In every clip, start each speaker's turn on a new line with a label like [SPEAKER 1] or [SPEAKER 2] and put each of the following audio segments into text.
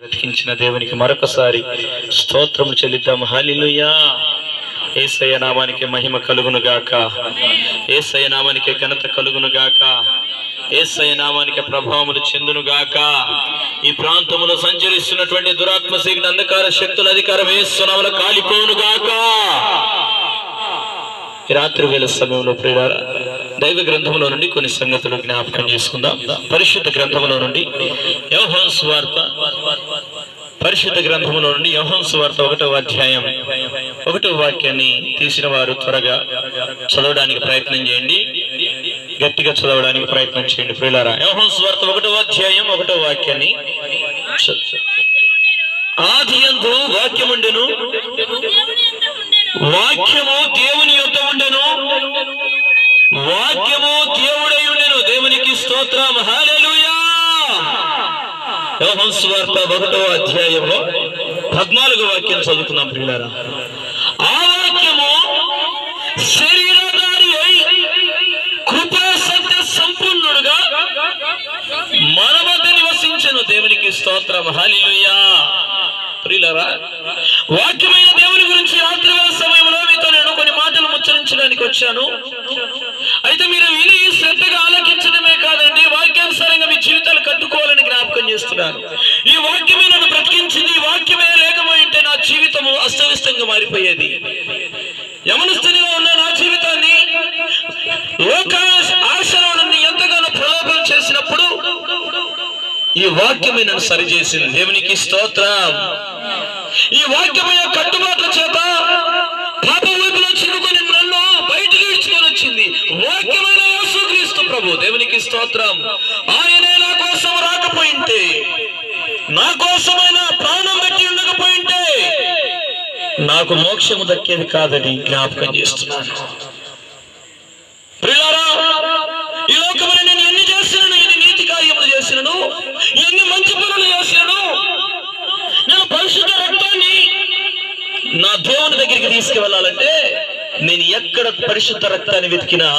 [SPEAKER 1] బ్రతికించిన దేవునికి మరొకసారి స్తోత్రము చెల్లిద్దాం. హల్లెలూయా. యేసయ్య నామానికి మహిమ కలుగును గాక, యేసయ్య నామానికి ఘనత కలుగును గాక, యేసయ్య నామానికి ప్రభావములు చెందును గాక. ఈ ప్రాంతములో సంచరిస్తున్నటువంటి దురాత్మ శక్తి అంధకార శక్తుల అధికారం యేసు నామములో కాలిపోవును గాక. ఈ రాత్రి వేళ సమయంలో ప్రియులారా, దైవ గ్రంథములో నుండి కొన్ని సంగతులు జ్ఞాపకం చేసుకుందాం. పరిశుద్ధ గ్రంథములో నుండి యోహాను సువార్త, పరిశుద్ధ గ్రంథములో నుండి యోహాను సువార్త 1వ అధ్యాయం 1వ వాక్యాన్ని తీసిన వారు త్వరగా చదవడానికి ప్రయత్నం చేయండి, గట్టిగా చదవడానికి ప్రయత్నం చేయండి ప్రియులారా. యోహాను సువార్త 1వ అధ్యాయం 1వ వాక్యాన్ని. ఆదియందు వాక్యముండెను, వాక్యము దేవుని యొద్ద ఉండెను, వాక్యము దేవుడై ఉండెను. దేవునికి స్తోత్రం. హల్లెలూయా. యోహాను సువార్త 1వ అధ్యాయంలో 14వ వాక్యం చదువుకున్నాం ప్రియులారా. ఆ వాక్యము శరీరధారి అయి కృపా సత్య సంపూర్ణుడుగా మన వద్ద నివసించెను. దేవునికి స్తోత్రం. హల్లెలూయా. ప్రియులారా, వాక్యమైన దేవుని గురించి రాత్రి వేళ సమయంలో మీతో నేను కొన్ని మాటలు ముచ్చరించడానికి వచ్చాను. అయితే మీరు విని శ్రద్ధగా ఆలకించడమే కాదండి, వాక్యానుసారంగా మీ జీవితాలు కట్టుకోవాలని జ్ఞాపకం చేస్తున్నాను. ఈ వాక్యమే నన్ను బ్రతికించింది. ఈ వాక్యమే లేకపోయి ఉంటే నా జీవితము అస్తవ్యస్తంగా మారిపోయేది. యమనస్తునిగా ఉన్న నా జీవితాన్ని లోక ఆశలో నన్ను ఎంతగానో ప్రలోభం చేసినప్పుడు ఈ వాక్యమే నన్ను సరిచేసింది. దేవునికి స్తోత్రం. ఈ వాక్యమైన కట్టుబాట్ల చేత పాప ఊపిలో చిక్కుకొని నన్ను బయటికి ఇడ్చుకొని వచ్చింది వాక్యమైన యేసుక్రీస్తు ప్రభు. దేవునికి స్తోత్రం. ఆయనే నా కోసం రాకపోయింటే, నా కోసమైన ప్రాణం పెట్టి ఉండకపోయింటే నాకు మోక్షము దక్కేది కాదని జ్ఞాపకం చేస్తున్నాను. ప్రియులారా, ఈ లోకమున నేను ఎన్ని చేసినాను, ఎన్ని నీతి కార్యములు చేసినాను, ఎన్ని మంచి పనులు చేసినాను, నేను పరిశుద్ధ రక్తాన్ని నా దేవుని దగ్గరికి తీసుకువెళ్ళాలంటే నేను ఎక్కడ పరిశుద్ధ రక్తాన్ని వెతికినా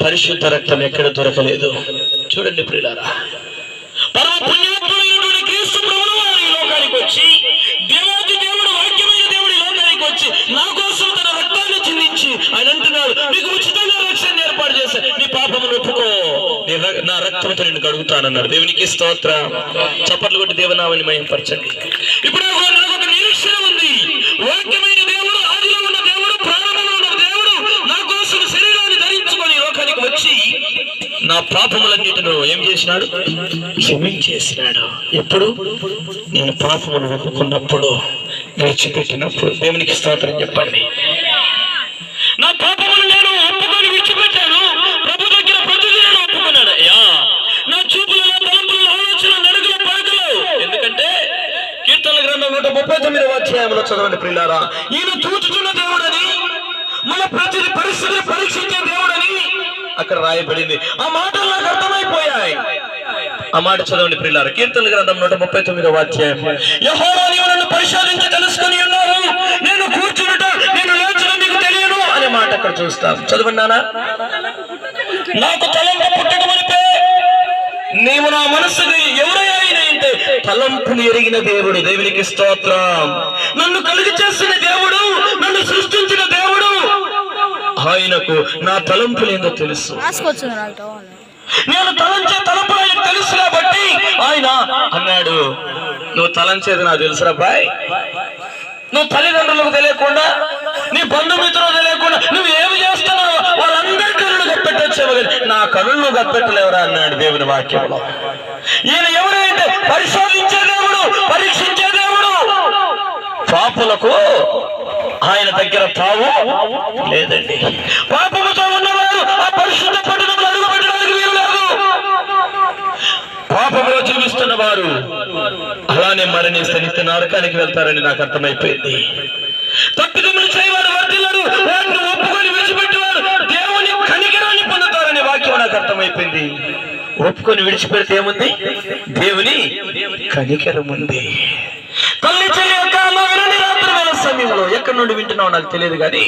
[SPEAKER 1] పరిశుద్ధ రక్తం ఎక్కడ దొరకలేదు. చూడండి ప్రియులారా, పరమ పుణ్యాత్ముడైనటువంటి క్రీస్తు ప్రభువు వారు ఈ లోకానికి వచ్చి, దేవాది దేవుడు వాక్యమైన దేవుడు ఈ లోకానికి వచ్చి నా కోసం తన రక్తాన్ని చిందించి ఆయన అంటున్నాడు, నీకు ఉచితంగా రక్షణ ఏర్పాటు చేశాను, నీ పాపమును ఒప్పుకో, నా రక్తంతో నిన్ను కడుగుతానన్నాడు. దేవునికి స్తోత్రం. చప్పట్లు కొట్టి దేవనామని మహిమపరచండి. ఇప్పుడు నాకు ఒక నిరీక్షణ ఉంది. వాక్యమైన దేవుడు, ఆదిలో ఉన్న దేవుడు, ప్రారంభంలో ఉన్న దేవుడు నా కోసం శరీరాన్ని ధరించుకొని లోకానికి వచ్చి నా పాపములన్నిటిను ఏం చేసినాడు? క్షమించేసినాడు. ఎప్పుడు? నేను పాపమును ఒప్పుకున్నప్పుడు, విడిచిపెట్టినప్పుడు. దేవునికి స్తోత్రం చెప్పండి. నా పాపములు నేను ఒప్పుకొని విడిచిపెట్టాను. ప్రభు దగ్గర ప్రతిదినం ఒప్పుకున్నాడు. అయ్యా, నా చూపులలో, తలంపులలో, ఆలోచన, నడుగుల, పలుకులు. ఎందుకంటే కీర్తనల గ్రంథం 139వ అధ్యాయంలో చదవండి ప్రియులారా, ఈయన చూచుచున్న దేవుడని, మన ప్రతి పరిస్థితిని పరీక్షించే దేవుడని అక్కడ రాయబడింది. ఆ మాటలు నాకు అర్థమైపోయాయి. ఆ మాట చదవండి ప్రియులారా, కీర్తనల గ్రంథం 139వ అధ్యాయం. యెహోవా నీవు నన్ను పరిశోధించి తెలుసుకొని ఉన్నావు, నేను కూర్చునుట నేను లేచిన నీకు తెలియను అనే మాట అక్కడ చూస్తాం. చదవండి నాన్న. నాకు తలంపు పుట్టకమునిపే నీవు నా మనస్సుకు ఎవరైనా అంటే తలంపుని ఎరిగిన దేవుడు. దేవునికి స్తోత్రం. నన్ను కలుగు చేసిన దేవుడు, నన్ను సృష్టించిన దేవుడు, ఆయనకు నా తలంపులు ఏందో తెలుసు. నేను తలంచే తలంపులు ఆయనకు తెలుసు కాబట్టి ఆయన అన్నాడు, నువ్వు తలంచేది నాకు తెలుసురా బాయ్. నువ్వు తల్లిదండ్రులకు తెలియకుండా, నీ బంధుమిత్రులకు తెలియకుండా నువ్వు ఏమి చేస్తున్నావు వాళ్ళందరి కళ్ళు గప్పెట్టొచ్చావు, నా కళ్ళు నువ్వు గప్పెట్టలేవరా అన్నాడు దేవుని వాక్యంలో. ఈయన ఎవరైతే పరిశోధించే దేవుడు, పరీక్షించే దేవుడు. పాపులకు ఆయన దగ్గర తావు లేదండి. పాపముతో ఉన్నవారు ఆ పరిశుద్ధ పట్టణంలో అడుగు పెట్టడానికి వీలు లేదు. పాపములో జీవిస్తున్న వారు అలానే మరణిస్తే నిత్య నరకానికి వెళ్తారని నాకు అర్థమైపోయింది. తప్పిదములు చేయవారు వర్ధిల్లరు, వాటిని ఒప్పుకొని విడిచిపెట్టేవారు దేవుని కనికరాన్ని పొందుతారనే వాక్యం నాకు అర్థమైపోయింది. ఒప్పుకొని విడిచిపెడితే ఏముంది? దేవుని కనికరం ఉంది. తల్లి చెల్లి యొక్క అమ్మ వినండి, రాత్రి వేళ సమయంలో ఎక్కడి నుండి వింటున్నావు నాకు తెలియదు, కానీ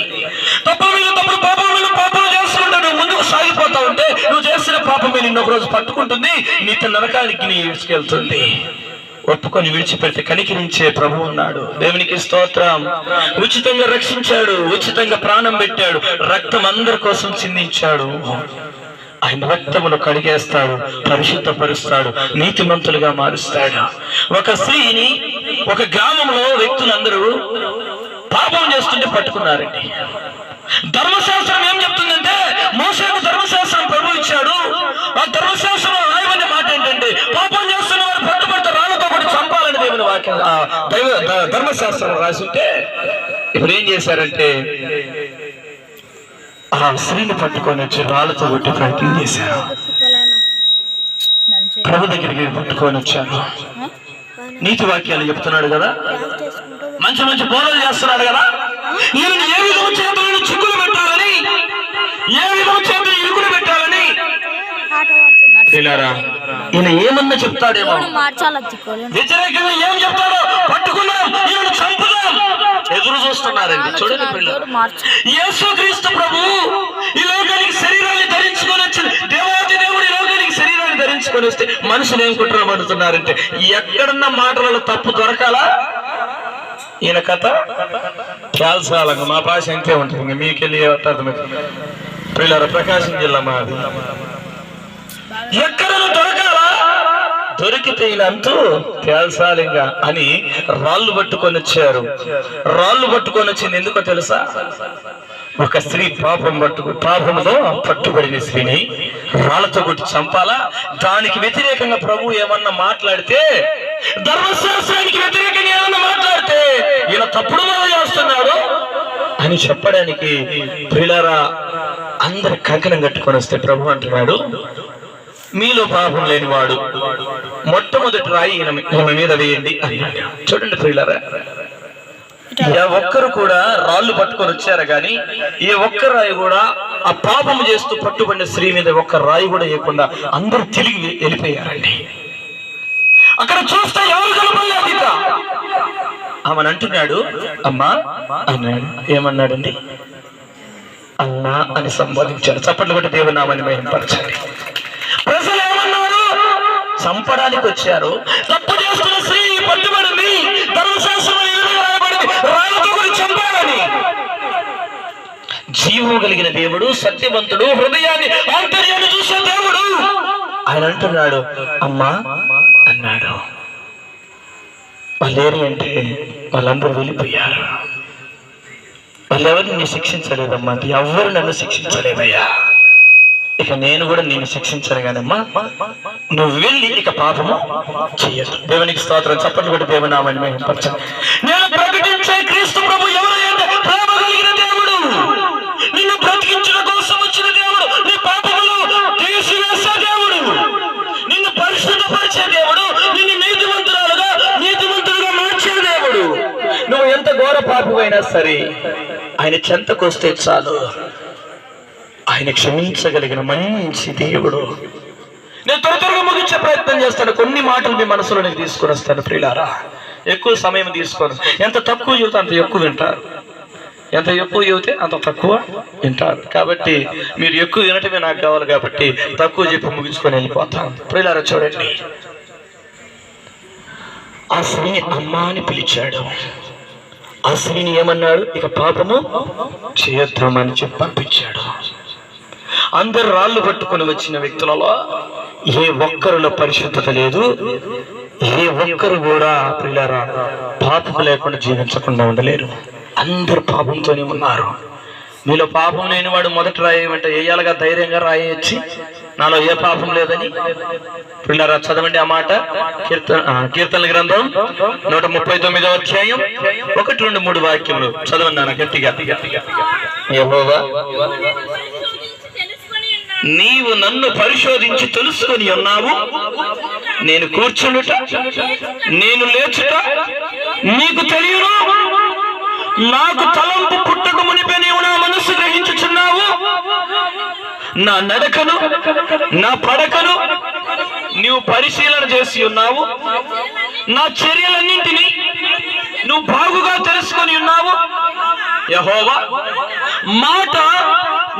[SPEAKER 1] తప్పుడు పాపం చేసుకుంటా నువ్వు ముందుకు సాగిపోతా ఉంటే నువ్వు చేసిన పాపమే నిన్నొక రోజు పట్టుకుంటుంది, నిత్య నరకానికి నీ ఇసుకెళ్తుంది. ఒప్పుకొని విడిచిపెడితే కనికరించే ప్రభు ఉన్నాడు. దేవునికి స్తోత్రం. ఉచితంగా రక్షించాడు, ఉచితంగా ప్రాణం పెట్టాడు, రక్తం అందరి కోసం చిందించాడు. ఆయన రక్తమును కడిగేస్తాడు, పరిశుద్ధపరుస్తాడు, నీతిమంతులుగా మారుస్తాడు. ఒక స్త్రీని ఒక గ్రామంలో వ్యక్తులందరూ పాపం చేస్తుంటే పట్టుకున్నారండి. ధర్మశాస్త్రం ఏం చెప్తుందంటే, మోసేకు ధర్మశాస్త్రం ప్రభు ఇచ్చాడు. ఆ ధర్మశాస్త్రంలో రాయబడిన మాట ఏంటంటే, పాపం చేస్తున్న వారు పట్టుబడితే రాళ్లతో కూడా చంపాలని దేవుని వాక్యం ధర్మశాస్త్రం రాసుంటే, ఇప్పుడు ఏం చేశారంటే ఆ స్త్రీని పట్టుకొని వచ్చి రాళ్లతో కొట్టి ప్రయత్నం చేశారు. ప్రభు దగ్గరికి పట్టుకొని వచ్చారు. నీతి వాక్యాలు చెప్తున్నాడు కదా, మంచి మంచి బోధలు చేస్తున్నాడు కదా, ఈయన ఏ విధము చేతులను చిక్కులు పెట్టాలని, ఏ విధము చేతులు ఇరుకులు పెట్టాలని ఈయన ఏమన్నా చెప్తాడేమో, వ్యతిరేకంగా ఏం చెప్తాడో పట్టుకున్నాం, ఈయన చంపుదాం ఎదురు చూస్తున్నారండి. చూడండి పిల్లలు, యేసుక్రీస్తు ప్రభు ఈ లోకానికి శరీరాన్ని ధరించుకొని వచ్చింది. దేవాది దేవుడు ఈ లోకానికి శరీరాన్ని ధరించుకొని వస్తే మనుషులు ఏం కుట్ర పడుతున్నారంటే, ఎక్కడన్నా మాటలలో తప్పు దొరకాలా? ఈయన కథ చాలాసాలంగా మా భాష అంతే ఉంటుంది, మీకెళ్ళి అర్థమవుతుంది. పిల్లల ప్రకాశం జిల్లా మాది. ఎక్కడన్నా దొరకాలా? దొరికితే ఈయనంతూ తేల్సాలింగా అని రాళ్ళు పట్టుకొని వచ్చారు. రాళ్ళు పట్టుకొని వచ్చింది ఎందుకో తెలుసా? ఒక స్త్రీ పాపంతో పట్టుబడిన స్త్రీని రాళ్లతో కొట్టి చంపాలా? దానికి వ్యతిరేకంగా ప్రభు ఏమన్నా మాట్లాడితే, ధర్మశాస్త్రానికి వ్యతిరేకంగా ఏమన్నా మాట్లాడితే ఈయన తప్పుడు చేస్తున్నాడు అని చెప్పడానికి ప్రియులారా అందరి కంకణం కట్టుకొని వస్తే ప్రభు అంటున్నాడు, మీలో పాపం లేనివాడు మొట్టమొదటి రాయి ఈయన మీద వేయండి అన్నాడు. చూడండి ప్రియులారా, ఏ ఒక్కరు కూడా రాళ్ళు పట్టుకొని వచ్చారు కానీ ఏ ఒక్క రాయి కూడా ఆ పాపం చేస్తూ పట్టుబడిన స్త్రీ మీద ఒక్క రాయి కూడా వేయకుండా అందరూ తిరిగి వెళ్ళిపోయారండి. అక్కడ చూస్తే ఎవరు కనపడలేదు. ఆమెను అంటున్నాడు, అమ్మా అన్నాడు. ఏమన్నాడండి? అన్నా అని సంబోధించాడు. చప్పట్లు కొట్టి దేవుని నామాన్ని మహిమపరచాలి. ప్రజలు ఏమన్నారు? చంపడానికి వచ్చారు. తప్పు చేస్తున్న స్త్రీ పట్టుబడింది, ధర్మశాస్త్రం రాయబడింది, రాళ్ళతో కూడా చంపాలని. జీవము కలిగిన దేవుడు, సత్యవంతుడు, హృదయాన్ని ఆంతర్యాన్ని చూసే దేవుడు ఆయన అంటున్నాడు, అమ్మా అన్నాడు. వాళ్ళేరి అంటే వాళ్ళందరూ వెళ్ళిపోయారు. వాళ్ళెవరు నిన్ను శిక్షించలేదమ్మా, ఎవరు నన్ను శిక్షించలేదయ్యా, ఇక నేను కూడా నిన్ను శిక్షించను కానమ్మా, నువ్వు వెళ్ళి ఇక పాపము చెయ్యదు. దేవునికి స్తోత్రం. చప్పట్లు కొట్టి దేవుని నామాన్ని మహిమపరచాలి. నేను ప్రకటించే క్రీస్తు ప్రభు ఎవరైతే ప్రేమ కలిగిన దేవుడు, నిన్ను బ్రతికించడం కోసం వచ్చిన దేవుడు, నీ పాపములు తీసివేసే దేవుడు, నిన్ను పరిశుద్ధపరిచే దేవుడు, నిన్ను నీతిమంతులుగా మార్చే దేవుడు. నువ్వు ఎంత ఘోర పాపమైనా సరే ఆయన చెంతకు వస్తే చాలు, ఆయన క్షమించగలిగిన మంచి దేవుడు. నేను త్వరగా ముగించే ప్రయత్నం చేస్తాను. కొన్ని మాటలు మీ మనసులోకి తీసుకొని వస్తాను ప్రియులారా. ఎక్కువ సమయం తీసుకోను. ఎంత తక్కువ చెబితే అంత ఎక్కువ వింటారు, ఎంత ఎక్కువ చెబితే అంత తక్కువ వింటారు. కాబట్టి మీరు ఎక్కువ వినటమే నాకు కావాలి, కాబట్టి తక్కువ చెప్పి ముగించుకొని వెళ్ళిపోతాను. ప్రియులారా చూడండి, ఆ స్త్రీని అమ్మా అని పిలిచాడు. ఆ స్త్రీని ఏమన్నాడు? ఇక పాపము చేయొద్దామని చెప్పి పంపించాడు. అందరు రాళ్ళు పట్టుకొని వచ్చిన వ్యక్తులలో ఏ ఒక్కరిలో పరిశుద్ధత లేదు, ఏ ఒక్కరు కూడా పిల్లరా పాపం లేకుండా జీవించకుండా ఉండలేరు. అందరు పాపంతోనే ఉన్నారు. మీలో పాపం లేనివాడు మొదటి రాయేమంటే వేయాలిగా ధైర్యంగా రాయొచ్చి, నాలో ఏ పాపం లేదని. పిల్లరా చదవండి ఆ మాట. కీర్తనల గ్రంథం 139వ అధ్యాయం 1, 2, 3 వాక్యములు చదవండి నాన్న గట్టిగా. యెహోవా, నీవు నన్ను పరిశోధించి తెలుసుకొని ఉన్నావు. నేను కూర్చునుట, నేను లేచుట నీకు తెలియను. నాకు తలంపు పుట్టక మునిపే నీవు నా మనస్సు గ్రహించుచున్నావు. నా నడకను, నా పడకను నీవు పరిశీలన చేసి ఉన్నావు. నా చర్యలన్నింటినీ నువ్వు బాగుగా తెలుసుకొని ఉన్నావు. యెహోవా, మాట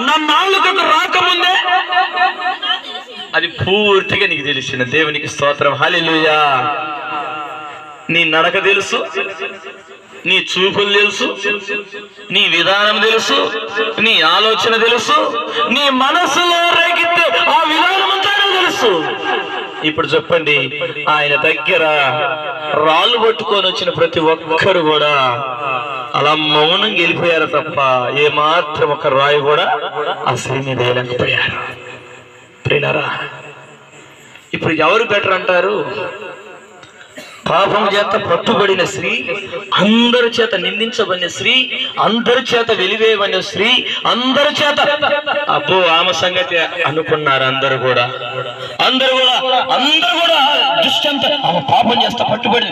[SPEAKER 1] నా నాలుకకు రాకముందే అది పూర్తిగా నీకు తెలిసిన. దేవునికి స్తోత్రం. హల్లెలూయా. నీ నడక తెలుసు, నీ చూపులు తెలుసు, నీ విధానం తెలుసు, నీ ఆలోచన తెలుసు, నీ మనసులో రేగితే ఆ విధానం అంతా తెలుసు. ఇప్పుడు చెప్పండి, ఆయన దగ్గర రాళ్ళు పట్టుకొని వచ్చిన ప్రతి ఒక్కరు కూడా అలా మౌనం గెలిపోయారు తప్ప ఏమాత్రం ఒక రాయి కూడా ఆ స్త్రీ మీద వేయలేకపోయారు. ప్రియులారా, ఇప్పుడు ఎవరు బెటర్ అంటారు? పాపం చేత పట్టుబడిన స్త్రీ, అందరి చేత నిందించబడిన స్త్రీ, అందరి చేత వెలివేయబడిన స్త్రీ, అందరి చేత అబ్బో ఆమె సంగతి అనుకున్నారు. అందరూ కూడా దృష్టి ఆమె పాపం చేస్తా పట్టుబడి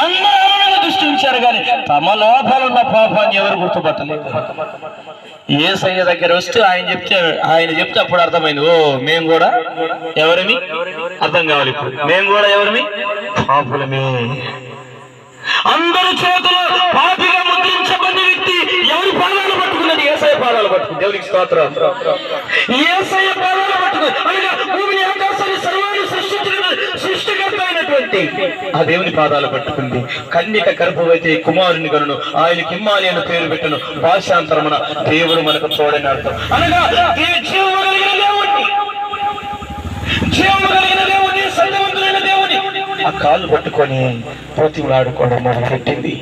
[SPEAKER 1] అందరూ దృష్టించారు, కానీ తమ లోపలున్న పాపాన్ని ఎవరు గుర్తుపట్టలేదు. యేసయ్య దగ్గర వస్తే ఆయన చెప్తే అప్పుడు అర్థమైంది, ఓ మేము కూడా ఎవరిమి అర్థం కావాలి. ఇప్పుడు మేము కూడా ఎవరిమి? పాపులమే. అందరి చేతులు పాపిగా ముద్రించబడిన వ్యక్తి ఎవరి పాదాలు పట్టుకున్నది? యేసయ్య పాదాలు పట్టుకుంది. దేవునికి స్తోత్రం. యేసయ్య పాదాలు పట్టుకుంది. అనగా భూమిని ఆకాశాన్ని సర్వాన్ని సృష్టికర్త అయినటువంటి ఆ దేవుని పాదాలు పట్టుకుంది. కన్యక గర్భవతి కుమారుని కనును, ఆయనకి ఇమ్మాలి అని పేరు పెట్టను. భాషాంతరమున దేవుడు మనకు తోడని అర్థం. అనగా జీవము కలిగిన దేవుని, సత్యవంతులైన దేవుని ఆ కాళ్ళు పట్టుకొని ప్రతిమలాడుకోవడం మొదలుపెట్టింది.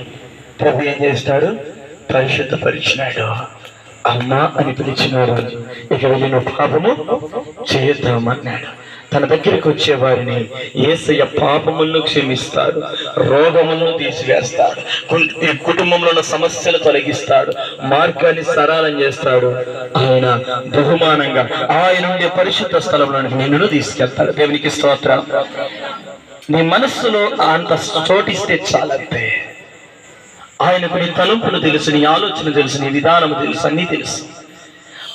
[SPEAKER 1] ప్రభు ఏం చేస్తాడు? పరిశుద్ధపరిచినాడు. అమ్మా అని పిలిచినాడు. ఇక వెళ్ళిన పాపము చేద్దామన్నాడు. తన దగ్గరికి వచ్చే వారిని యేసయ్య పాపములను క్షమిస్తాడు, రోగములను తీసివేస్తాడు, కుటుంబంలో ఉన్న సమస్యలు తొలగిస్తాడు, మార్గాన్ని సరళం చేస్తాడు. ఆయన బహుమానంగా ఆయన ఉండే పరిశుద్ధ స్థలంలోనికి నిన్ను తీసుకెళ్తాడు. దేవునికి స్తోత్రం. నీ మనస్సులో అంత చోటిస్తే చాలంతే. ఆయనకు నీ తలంపులు తెలుసు, నీ ఆలోచన తెలుసు, నీ విధానము తెలుసు, అన్నీ తెలుసు.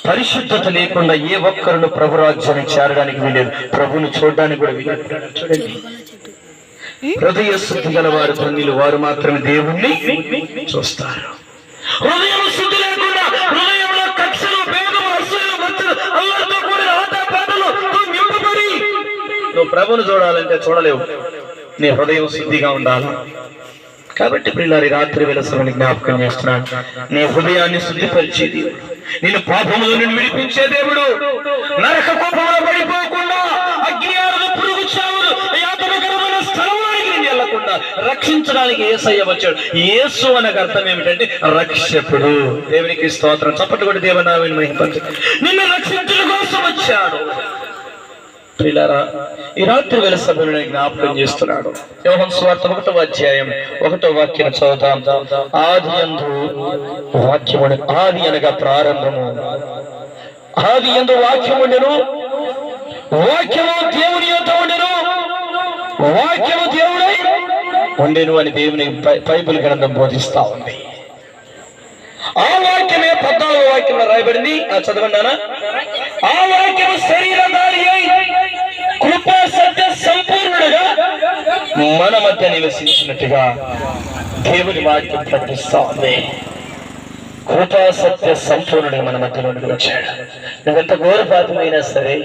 [SPEAKER 1] పరిశుద్ధత లేకుండా ఏ ఒక్కరు ప్రభు రాజ్యాన్ని చేరడానికి వీలేదు, ప్రభుని చూడడానికి కూడా వీలేదు. చూడండి, హృదయ శుద్ధి గల వారు ధన్యులు, వారు మాత్రమే దేవుణ్ణి చూస్తారు. హృదయం శుద్ధి లేకుండా హృదయంలో కక్షలు, భేదము, అసూయలు, మచ్చలు, అల్లరితో కూడిన ఆటపాటలు నింపబడి నువ్వు ప్రభుని చూడాలంటే చూడలేవు. నీ హృదయం శుద్ధిగా ఉండాలి. కాబట్టి ప్రియులారి, రాత్రి వేళ సమయాన్ని జ్ఞాపకం చేస్తున్నాను. నీ హృదయాన్ని శుద్ధిపరిచే దేవుడు, నేను పాపముల నుండి విడిపించే దేవుడు, నరక కోపంలో పడిపోకుండా అగ్ని ఆరదు పురుగు చావులు యాతనకరమైన స్థలంలోనికి నేను వెళ్ళకుండా రక్షించడానికి యేసయ్య వచ్చాడు. యేసు అనగా అర్థం ఏమిటంటే రక్షకుడు. దేవునికి స్తోత్రం. చప్పట్లు కొట్టి దేవుని నామమును మహిమపరచండి. నిన్ను రక్షించడం కోసం వచ్చాడు. ప్రియులారా, ఈ రాత్రి వేళ సభలో జ్ఞాపకం చేస్తున్నాడు. యోహాను సువార్త 1వ అధ్యాయం 1వ వాక్యం చదువుతాం. ఆది యందు వాక్యము, ఆది అనగా ప్రారంభము, ఆది యందు వాక్యము ఉండెను, వాక్యము దేవుని యొద్ద ఉండెను, వాక్యము దేవుడై ఉండెను అని దేవుని బైబిల్ గ్రంథం బోధిస్తా ఉంది. ఆ వాక్యమే 14వ వాక్యంలో రాయబడింది. చదవండానా? ఆ వాక్యము శరీరధారి అయి కృపా సత్య సంపూర్ణుడుగా మన మధ్య నివసించినట్టుగా దేవుని వాక్యం ప్రకటిస్తా ఉంది. కృపా సత్య సంపూర్ణుడిగా మన మధ్యలోనికి వచ్చాడు. నువ్వెంత ఘోరపాతమైనా సరే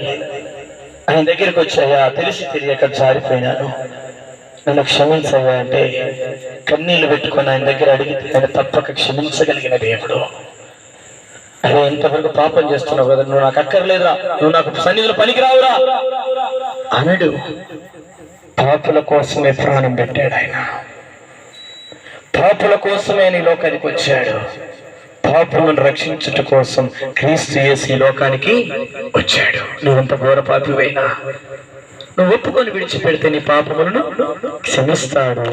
[SPEAKER 1] ఆయన దగ్గరికి వచ్చాయా, తెలిసి తెలియక జారిపోయినాను, నన్ను క్షమించవా అంటే కన్నీళ్లు పెట్టుకొని ఆయన దగ్గర అడిగితే ఆయన తప్పక క్షమించగలిగిన దేవుడు. అదే ఇంతవరకు పాపం చేస్తున్నావు కదా, నువ్వు నాకు అక్కర్లేదురా, నువ్వు నాకు సన్నిధిలో పనికిరావురా అనడు. పాపుల కోసమే ప్రాణం పెట్టాడు ఆయన. పాపుల కోసమే నీ లోకానికి వచ్చాడు. పాపులను రక్షించుట కోసం క్రీస్తు యేసు ఈ లోకానికి వచ్చాడు. నువ్వంత ఘోర పాపివైనా నువ్వు ఒప్పుకొని విడిచిపెడితే నీ పాపములను క్షమిస్తాడు.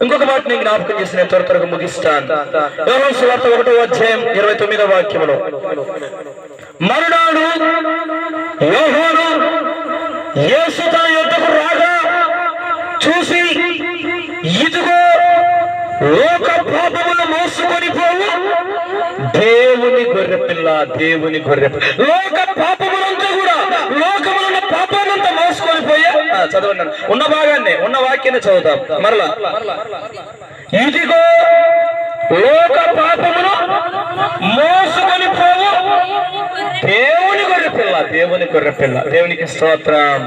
[SPEAKER 1] ఇంకొక మాట నేను జ్ఞాపకం చేసి నేను త్వరగా ముగిస్తాను. యోహాను సువార్త 1వ అధ్యాయం 29వ వాక్యములో, మరునాడు యోహాను యేసు తన యొద్దకు రాగా చూసి, ఇదిగో లోక పాపములు మోసుకొని పోవు దేవుని గొర్రెపిల్ల, దేవుని గొర్రెపిల్ల. లోక పాపములంతా కూడా, లోకములున్న పాపానంతా మోసుకొని పోయా. చదవండి, ఉన్న భాగాన్ని, ఉన్న వాక్యాన్ని చదువుతాం మరలా. ఇదిగో లోక పాపములు మోసుకొని పోవు దేవుని గొర్రెపిల్ల, దేవుని గొర్రెపిల్ల. దేవునికి స్తోత్రం.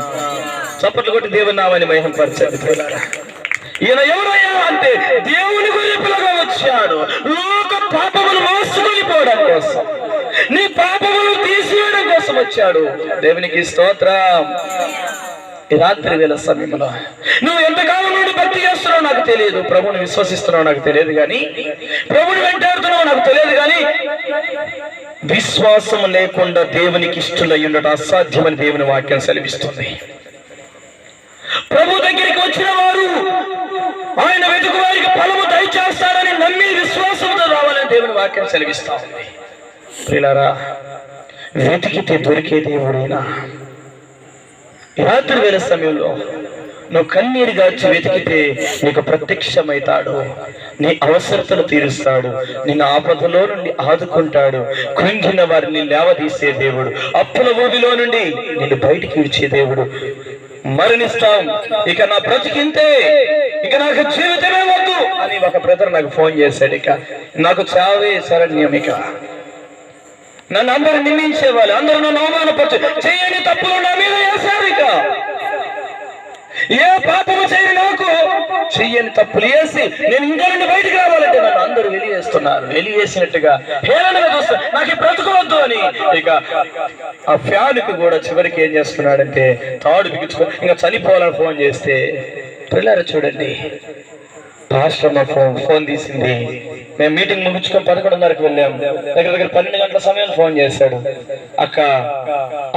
[SPEAKER 1] చప్పట్లు కొట్టి దేవుని నామాన్ని మహిమపరచండి. ఈయన ఎవరయ్యా అంటే దేవుని గొర్రె పిల్లగా వచ్చాడు లోక పాపములు మోసుకొని పోవడం కోసం, నీ పాపములు తీసివేయడం కోసం వచ్చాడు. దేవునికి స్తోత్రం. ఈ రాత్రి వేళ సమయంలో నువ్వు ఎంతకాలం నుండి భక్తి చేస్తున్నావు నాకు తెలియదు, ప్రభుని విశ్వసిస్తున్నావు నాకు తెలియదు, కానీ ప్రభుని వెంటాడుతున్నావు నాకు తెలియదు, కానీ విశ్వాసం లేకుండా దేవునికి ఇష్టలై ఉండటం అసాధ్యమని దేవుని వాక్యం సెలవిస్తుంది. ప్రభు దగ్గరికి వచ్చిన వారు ఆయన వెతుకు వారికి ఫలము దయచేస్తాడని నమ్మి విశ్వాసంతో రావాలని దేవుని వాక్యం సెలవిస్తా ఉంది. ప్రియులారా, వెతికితే దొరికే దేవుడైనా రాత్రి వేళ సమయంలో నువ్వు కన్నీరు గార్చి వెతికితే నీకు ప్రత్యక్షమవుతాడు, నీ అవసరతను తీరుస్తాడు, నిన్ను ఆపదలో నుండి ఆదుకుంటాడు, కృంగిన వారిని లేవదీసే దేవుడు, అప్పుల ఊబిలో నుండి నిన్ను బయటికి విడిచే దేవుడు. మరణిస్తాం, ఇక నా బ్రతికింతే, ఇక నాకు జీవితమే వద్దు అని ఒక బ్రదర్ నాకు ఫోన్ చేశాడు. ఇక నాకు చావే శరణ్యం, ఇక నన్ను అందరూ నిందించేవాళ్ళు, అందరూ నన్ను అవమానపరచు, చేయని తప్పులు నా మీద వేశారు. ఇక ఏ పాపము చేయని నాకు చెయ్యని తప్పులు వేసి నేను ఇంకా నుండి బయటికి రావాలంటే నన్ను అందరూ వెలివేస్తున్నారు, వెలివేసినట్టుగా హేళనగా చూస్తారు, నాకు బ్రతుకోవద్దు అని. ఇక ఆ ఫ్యాన్కి కూడా చివరికి ఏం చేస్తున్నాడంటే తాడు బిగించుకొని ఇంకా చనిపోవాలని ఫోన్ చేస్తే, పిల్లలు చూడండి, రాష్ట్రమ్మ ఫోన్ తీసింది. మేము మీటింగ్ ముగించుకొని 11:30కి వెళ్ళాము. దగ్గర 12 గంటల సమయం ఫోన్ చేశాడు. అక్క,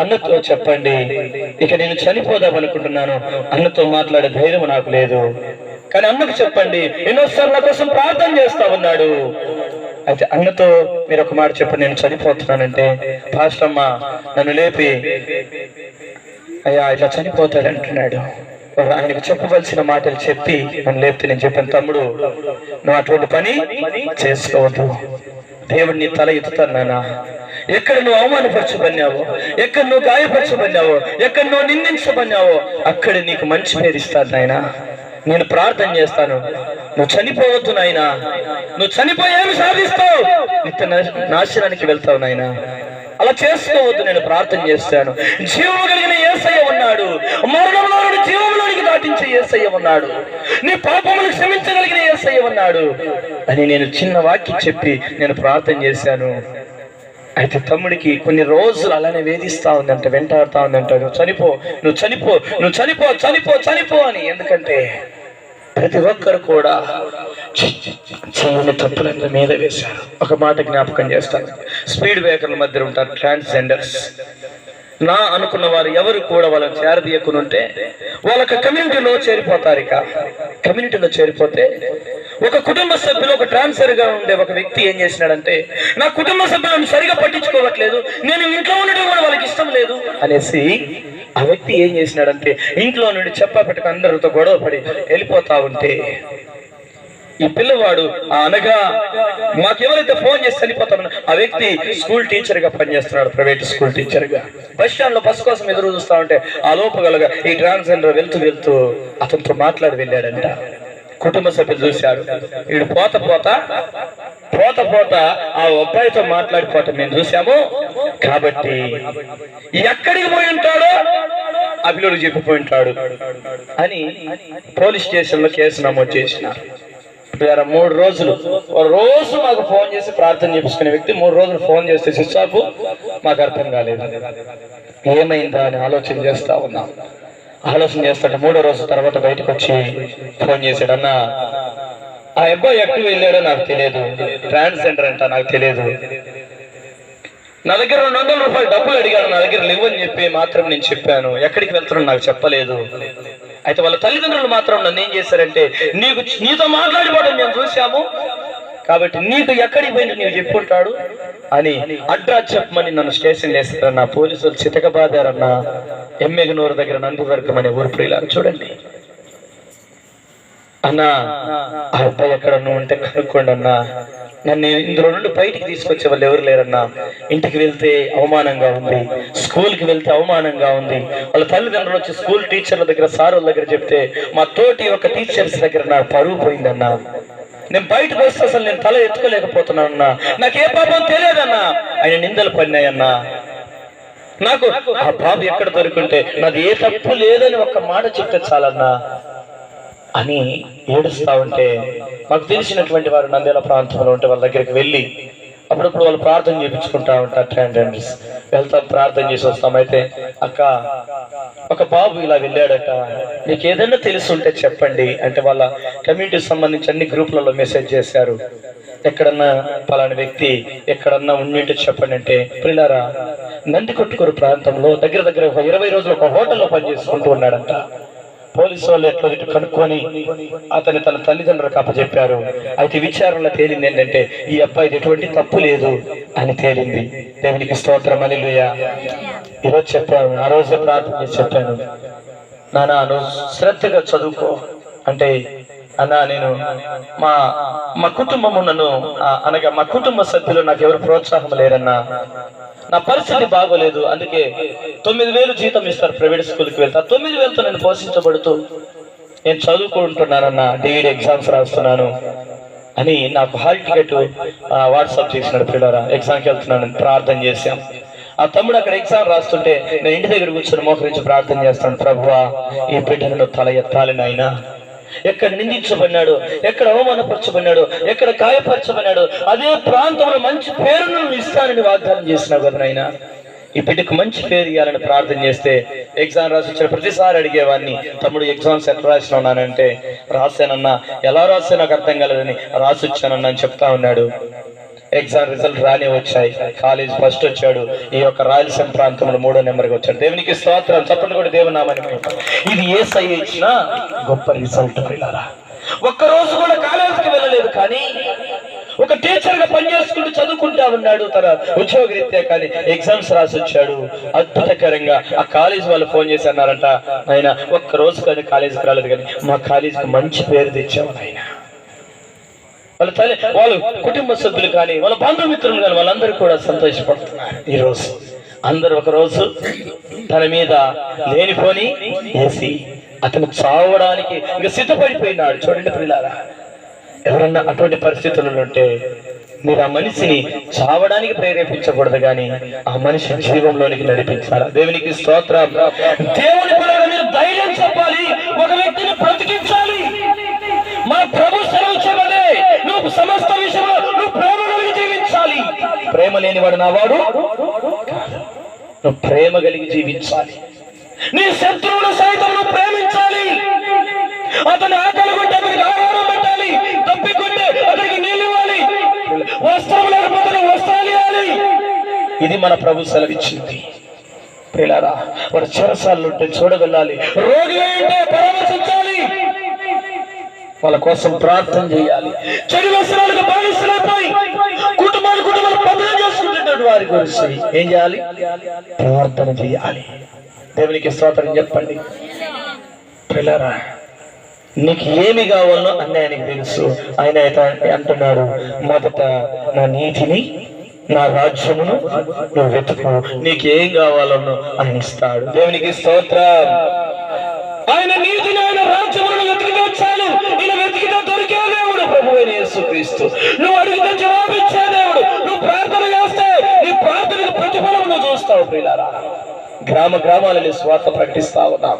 [SPEAKER 1] అన్నతో చెప్పండి, ఇక నేను చనిపోదాం అనుకుంటున్నాను, అన్నతో మాట్లాడే ధైర్యం నాకు లేదు, కానీ అన్నకు చెప్పండి, ఎన్నోసార్లు నా కోసం ప్రార్థన చేస్తా ఉన్నాడు. అయితే అన్నతో మీరు ఒక మాట చెప్పండి, నేను చనిపోతున్నానంటే పాస్టర్ అమ్మ నన్ను లేపి, అయ్యా ఇట్లా చనిపోతాడు అంటున్నాడు. ఆయనకు చెప్పవలసిన మాటలు చెప్పి నన్ను లేపితే నేను చెప్పాను, తమ్ముడు నువ్వు అటువంటి పని చేసుకోవద్దు, దేవుడిని తల ఎత్తుతాను నాన్న. ఎక్కడ నువ్వు అవమానపరచబడినావో, ఎక్కడ నువ్వు గాయపరచబడినావో, ఎక్కడ నువ్వు నిందించబడినావో అక్కడ నీకు మంచి పేరు ఇస్తాను నాయన. నేను ప్రార్థన చేస్తాను, నువ్వు చనిపోవద్దు నాయన, నువ్వు చనిపోయి ఏమి సాధిస్తావు, నిత్య నాశనానికి వెళ్తావు నాయన, అలా చేసుకోవద్దు, నేను ప్రార్థన చేస్తాను. జీవము కలిగిన యేసయ్య ఉన్నాడు, మరణంలో నుండి జీవంలోనికి దాటించే యేసయ్య ఉన్నాడు, నీ పాపములు క్షమించగలిగిన యేసయ్య ఉన్నాడు అని నేను చిన్న వాక్యం చెప్పి నేను ప్రార్థన చేశాను. అయితే తమ్ముడికి కొన్ని రోజులు అలానే వేధిస్తా ఉందంట, వెంటాడుతా ఉందంట, నువ్వు చనిపో, నువ్వు చనిపో, నువ్వు చనిపో, చనిపో, చనిపో అని. ఎందుకంటే ప్రతి ఒక్కరు కూడా చేయని తప్పులంతా మీద వేశారు. ఒక మాట జ్ఞాపకం చేస్తాను, స్పీడ్ బ్రేకర్ల మధ్య ఉంటారు ట్రాన్స్జెండర్స్. నా అనుకున్న వారు ఎవరు కూడా వాళ్ళని చేరదీయకునుంటే వాళ్ళకి కమ్యూనిటీలో చేరిపోతారు. ఇక కమ్యూనిటీలో చేరిపోతే ఒక కుటుంబ సభ్యులు, ఒక ట్రాన్స్జెండర్ గా ఉండే ఒక వ్యక్తి ఏం చేసినాడంటే, నా కుటుంబ సభ్యులను సరిగా పట్టించుకోవట్లేదు, నేను ఇంట్లో ఉండడం కూడా వాళ్ళకి ఇష్టం లేదు అనేసి ఆ వ్యక్తి ఏం చేసినాడంటే ఇంట్లో నుండి చెప్పా పెట్టుకు అందరితో గొడవ పడి వెళ్ళిపోతా ఉంటే, ఈ పిల్లవాడు అనగా మాకెవరైతే ఫోన్ చేసి చనిపోతామని ఆ వ్యక్తి స్కూల్ టీచర్ గా పనిచేస్తున్నాడు, ప్రైవేట్ స్కూల్ టీచర్ గా. బస్ స్టాండ్ లో బస్సు కోసం ఎదురు చూస్తా ఉంటే ఆ లోపగలగా ఈ ట్రాన్స్జెండర్ వెళ్తూ అతనితో మాట్లాడి వెళ్ళాడంట. కుటుంబ సభ్యులు చూశారు, వీడు పోత ఆ అబ్బాయితో మాట్లాడిపోవటం మేము చూసాము, కాబట్టి ఎక్కడికి పోయి ఉంటాడో ఆ పిల్లడు చెప్పిపోయి ఉంటాడు అని పోలీస్ స్టేషన్ లో కేసు నమోదు చేసినారు. 3 రోజులు రోజు మాకు ఫోన్ చేసి ప్రార్థన చేపించుకునే వ్యక్తి 3 రోజులు ఫోన్ చేస్తే స్విచ్ ఆఫ్. మాకు అర్థం కాలేదు, ఏమైందా అని ఆలోచన చేస్తా ఉన్నాం. ఆలోచన చేస్తుంటే 3వ రోజు తర్వాత బయటకు వచ్చి ఫోన్ చేశాడు, అన్న ఆ అబ్బాయి ఎక్కడికి వెళ్ళాడో నాకు తెలియదు, ట్రాన్స్జెండర్ అంట నాకు తెలియదు, నా దగ్గర 200 రూపాయలు డబ్బులు అడిగాను, నా దగ్గర లేవని చెప్పి మాత్రం నేను చెప్పాను, ఎక్కడికి వెళ్తున్నాను నాకు చెప్పలేదు. అయితే వాళ్ళ తల్లిదండ్రులు మాత్రం నన్ను ఏం చేశారంటే, నీతో మాట్లాడిపోవడం మేము చూసాము, కాబట్టి నీకు ఎక్కడికి పోయింది నీవు చెప్పుంటాడు అని అడ్రస్ చెప్పమని నన్ను స్టేషన్ వేస్తారన్న. పోలీసులు చితకబాదారన్న. ఎమ్మెగనూరు దగ్గర నందివర్గం అనే ఊరు. ప్రియులారా చూడండి అన్నా, ఆ అబ్బాయి ఎక్కడ నువ్వు ఉంటే కనుక్కోండి అన్నా, నన్ను ఇందులో నుండి బయటికి తీసుకొచ్చే వాళ్ళు ఎవరు లేరన్నా. ఇంటికి వెళ్తే అవమానంగా ఉంది, స్కూల్కి వెళ్తే అవమానంగా ఉంది. వాళ్ళ తల్లిదండ్రులు వచ్చి స్కూల్ టీచర్ల దగ్గర, సారుల దగ్గర చెప్తే మా తోటి ఒక టీచర్స్ దగ్గర నా పరువు పోయిందన్నా. నేను బయటకు వస్తే అసలు నేను తల ఎత్తుకోలేకపోతున్నానన్నా, నాకే పాపం తెలియదన్నా, ఆయన నిందలు పడినాయన్నా. నాకు ఆ బాబు ఎక్కడ దొరుకుంటే నాది ఏ తప్పు లేదని ఒక్క మాట చెప్తే చాలన్నా.
[SPEAKER 2] అని ఏడుస్తా ఉంటే మాకు తెలిసినటువంటి వారు నంద్యాల ప్రాంతంలో ఉంటే వాళ్ళ దగ్గరికి వెళ్ళి అప్పుడప్పుడు వాళ్ళు ప్రార్థన చేయించుకుంటా ఉంటారు. ట్రాంజెండర్స్ వెళ్తాం, ప్రార్థన చేసి వస్తాం. అయితే అక్క, ఒక బాబు ఇలా వెళ్ళాడట, మీకు ఏదైనా తెలిసి ఉంటే చెప్పండి అంటే వాళ్ళ కమ్యూనిటీకి సంబంధించి అన్ని గ్రూపులలో మెసేజ్ చేశారు. ఎక్కడన్నా పలాని వ్యక్తి ఎక్కడన్నా ఉండింటే చెప్పండి అంటే, పిల్లారా నందికొట్కూరు ప్రాంతంలో దగ్గర 20 రోజులు ఒక హోటల్లో పనిచేసుకుంటూ ఉన్నాడంట. పోలీసు వాళ్ళు ఎట్లా కనుక్కొని అతని తన తల్లిదండ్రులకు అప్పచెప్పారు. అయితే విచారణలో తేలింది ఏంటంటే ఈ అబ్బాయిది ఎటువంటి తప్పు లేదు అని తేలింది. దేవునికి స్తోత్రం, హల్లెలూయా. ఈరోజు చెప్పాను, ఆ రోజే ప్రార్థన చేసి చెప్పాను, నాన్న నువ్వు శ్రద్ధగా చదువుకో అంటే, అన్నా నేను మా కుటుంబము నన్ను అనగా మా కుటుంబ సభ్యులు నాకు ఎవరు ప్రోత్సాహం లేరన్నా, నా పరిస్థితి బాగోలేదు, అందుకే 9,000 జీతం ఇస్తారు ప్రైవేట్ స్కూల్కి వెళ్తా, 9,000తో నేను పోషించబడుతూ నేను చదువుకుంటున్నానన్నా, డిగ్రీ ఎగ్జామ్స్ రాస్తున్నాను అని నాకు హాల్ టికెట్ వాట్సాప్ చేసినాడు. పిల్లరా ఎగ్జామ్కి వెళ్తున్నాను, ప్రార్థన చేశాం. ఆ తమ్ముడు అక్కడ ఎగ్జామ్ రాస్తుంటే నేను ఇంటి దగ్గర కూర్చొని మోకరించి ప్రార్థన చేస్తాను, ప్రభువా ఈ బిడ్డను తల ఎత్తాలి నాయనా, ఎక్కడ నిందించబడినాడు, ఎక్కడ అవమానపరచబడినాడు, ఎక్కడ గాయపరచబడినాడు, అదే ప్రాంతంలో మంచి పేరును ఇస్తానని వాగ్దానం చేసినావు కదా నాయనా, ఈ బిడ్డకు మంచి పేరు ఇవ్వాలని ప్రార్థన చేస్తే ఎగ్జామ్ రాసి వచ్చిన ప్రతిసారి అడిగేవాడిని, తమ్ముడు ఎగ్జామ్స్ ఎట్లా రాసిన ఉన్నానంటే, రాశానన్నా, ఎలా రాసా నాకు అర్థం కాలేదని రాసి వచ్చానన్నా అని చెప్తా ఉన్నాడు. ఎగ్జామ్ రిజల్ట్ రానే వచ్చాయి, కాలేజ్ ఫస్ట్ వచ్చాడు. ఈ యొక్క రాయలసీమ ప్రాంతంలో 3వ నెంబర్కి వచ్చాడు. దేవునికి స్తోత్రం, చప్పట్లు కూడా దేవునామని. ఇది యేసయ్య ఇచ్చిన గొప్ప రిజల్ట్. పిల్లరా ఒక్కరోజు కూడా కాలేజీకి వెళ్ళలేదు, కానీ ఒక టీచర్ గా పనిచేసుకుంటూ చదువుకుంటా ఉన్నాడు తన ఉద్యోగరీత్యా, కానీ ఎగ్జామ్స్ రాసి వచ్చాడు. అద్భుతకరంగా ఆ కాలేజ్ వాళ్ళు ఫోన్ చేసి అన్నారంట, ఆయన ఒక్క రోజు కానీ కాలేజీకి రాలేదు, కానీ మా కాలేజీకి మంచి పేరు తెచ్చాము ఆయన. వాళ్ళు కుటుంబ సభ్యులు కానీ వాళ్ళ బంధుమిత్రులు కానీ వాళ్ళందరూ కూడా సంతోషపడుతున్నారు. ఈరోజు అందరూ ఒకరోజు తన మీద లేనిపోని వేసి అతను చావడానికి ఇంకా సిద్ధపడిపోయినాడు. చూడండి పిల్లారా, ఎవరన్నా అటువంటి పరిస్థితుల్లో ఉంటే మీరు ఆ మనిషిని చావడానికి ప్రేరేపించకూడదు, కానీ ఆ మనిషి జీవంలోనికి నడిపించాలి. దేవునికి స్తోత్రం. దేవుని పిల్లగా మీరు ధైర్యం చెప్పాలి, ఒక వ్యక్తిని బ్రతికించాలి. మన ప్రభు సెలవుచ్చే నువ్వు సమస్త విషయంలో నువ్వు ప్రేమ కలిగి జీవించాలి. ప్రేమ లేనివాడు నావాడు కాదు. నువ్వు ప్రేమ కలిగి జీవించాలి. నీ శత్రువును సైతం నువ్వు ప్రేమించాలి. అతను ఆకలి కొంటే అతనికి ఆహారం పెట్టాలి, తప్పికొంటే అతనికి నీళ్ళు ఇవ్వాలి, వస్త్రం లేకపోతే వస్త్రాలు ఇవ్వాలి. ఇది మన ప్రభు సెలవిచ్చింది. పిల్లరా వాడు చెరసాలు ఉంటే చూడగలాలి, రోగి ఉంటే పరామర్శించాలి, వాళ్ళ కోసం ప్రార్థన చేయాలి. చెడు వ్యసనాలకు బానిసలైపోయి కుటుంబాలు పంపిణీ చేసుకుంటున్నాడు, వారి గురించి ఏం చేయాలి? ప్రార్థన చేయాలి. దేవునికి స్తోత్రం చెప్పండి. పిల్లరా నీకు ఏమి కావాలో అన్నీ ఆయనకి తెలుసు. ఆయన అయితే అంటున్నాడు, మొదట నా నీతిని నా రాజ్యమును నువ్వు వెతుకు, నీకేం కావాలనో ఆయన ఇస్తాడు. దేవునికి స్తోత్రం. ఆయన నీతిని ఆయన రాజ్యమును వెతికితే చాలు. ఈయన వెతికితే దొరికే దేవుడు ప్రభు అయిన యేసుక్రీస్తు. నువ్వు అడిగితే జవాబిచ్చే దేవుడు. నువ్వు ప్రార్థన చేస్తే నీ ప్రార్థనకు ప్రతిఫలం నువ్వు చూస్తావు. ప్రియులారా గ్రామాలలో స్వార్థ ప్రకటిస్తా ఉన్నాం.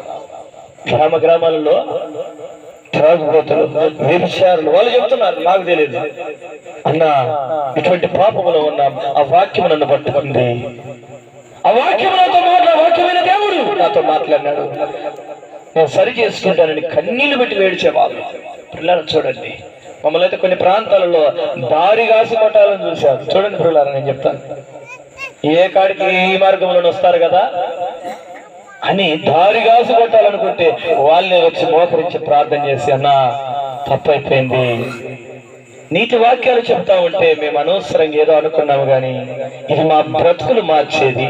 [SPEAKER 2] గ్రామాలలో త్రాగుబోతులు, వ్యభిచారులు వాళ్ళు చెప్తున్నారు, నాకు తెలియదు అన్న ఇటువంటి పాపములో ఉన్నాం. ఆ వాక్యం నన్ను పట్టుకుంది. ఆ వాక్యం నాతో వాక్యమైన దేవుడు నాతో మాట్లాడినాడు. నేను సరి చేసుకుంటానని కన్నీళ్లు పెట్టి వేడిచేవాళ్ళు. పిల్లలు చూడండి, మమ్మల్ని అయితే కొన్ని ప్రాంతాలలో దారి కాసి కొట్టాలని చూశారు. చూడండి పిల్లలు, నేను చెప్తాను, ఏ కాడికి ఈ మార్గంలో వస్తారు కదా అని దారి కాసి కొట్టాలనుకుంటే వాళ్ళే వచ్చి మోకరించి ప్రార్థన చేసి, అన్న తప్పైపోయింది, నీతి వాక్యాలు చెప్తా ఉంటే మేము అనవసరంగా ఏదో అనుకున్నాము, కానీ ఇది మా బ్రతుకులు మార్చేది,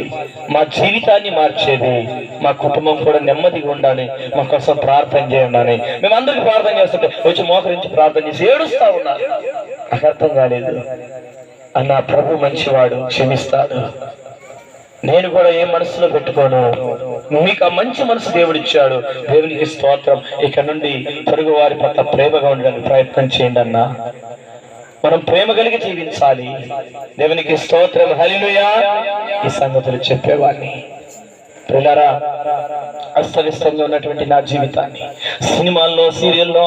[SPEAKER 2] మా జీవితాన్ని మార్చేది, మా కుటుంబం కూడా నెమ్మదిగా ఉండాలి, మా కోసం ప్రార్థన చేయండి. మేము అందరికి ప్రార్థన చేస్తుంటే వచ్చి మోకరించి ప్రార్థన చేసి ఏడుస్తా ఉన్నారు. నాకు అర్థం కాలేదు. అన్న ప్రభు మంచివాడు, క్షమిస్తాడు. నేను కూడా ఏ మనసులో పెట్టుకోను. మీకు ఆ మంచి మనసు దేవుడు ఇచ్చాడు. దేవునికి స్తోత్రం. ఇక నుండి పొరుగు వారి పట్ల ప్రేమగా ఉండడానికి ప్రయత్నం చేయండి అన్న. మనం ప్రేమ కలిగి జీవించాలి. దేవునికి స్తోత్రం, హల్లెలూయా. ఈ సంగతులు చెప్పేవాడిని. పిల్లరా, అస్తవ్యస్తంగా ఉన్నటువంటి నా జీవితాన్ని సినిమాల్లో, సీరియల్లో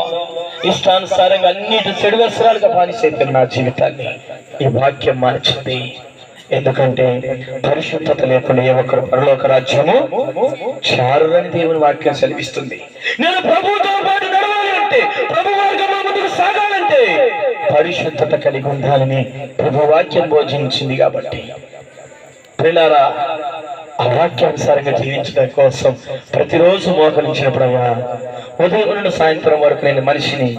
[SPEAKER 2] ఇష్టానుసారంగా అన్నిటి చెడు వ్యసనాలుగా బానిసైపోయిన నా జీవితాన్ని ఈ వాక్యం మార్చింది. ఎందుకంటే పరిశుద్ధత లేకుండా ఏ ఒక్కరు పరలోక రాజ్యము చారులని దేవుని వాక్యం సెలవిస్తుంది. నేను ప్రభువుతో పాటు నడవాలి అంటే, ప్రభు మార్గంలో ముందుకు సాగాలంటే పరిశుద్ధత కలిగి ఉండాలని ప్రభు వాక్యం బోధించింది. కాబట్టి ప్రియులారా, ఆ వాక్యానుసారంగా జీవించడం కోసం ప్రతిరోజు మోకరించినప్పుడయ్యా, ఉదయం నుండి సాయంత్రం వరకు నేను మనిషిని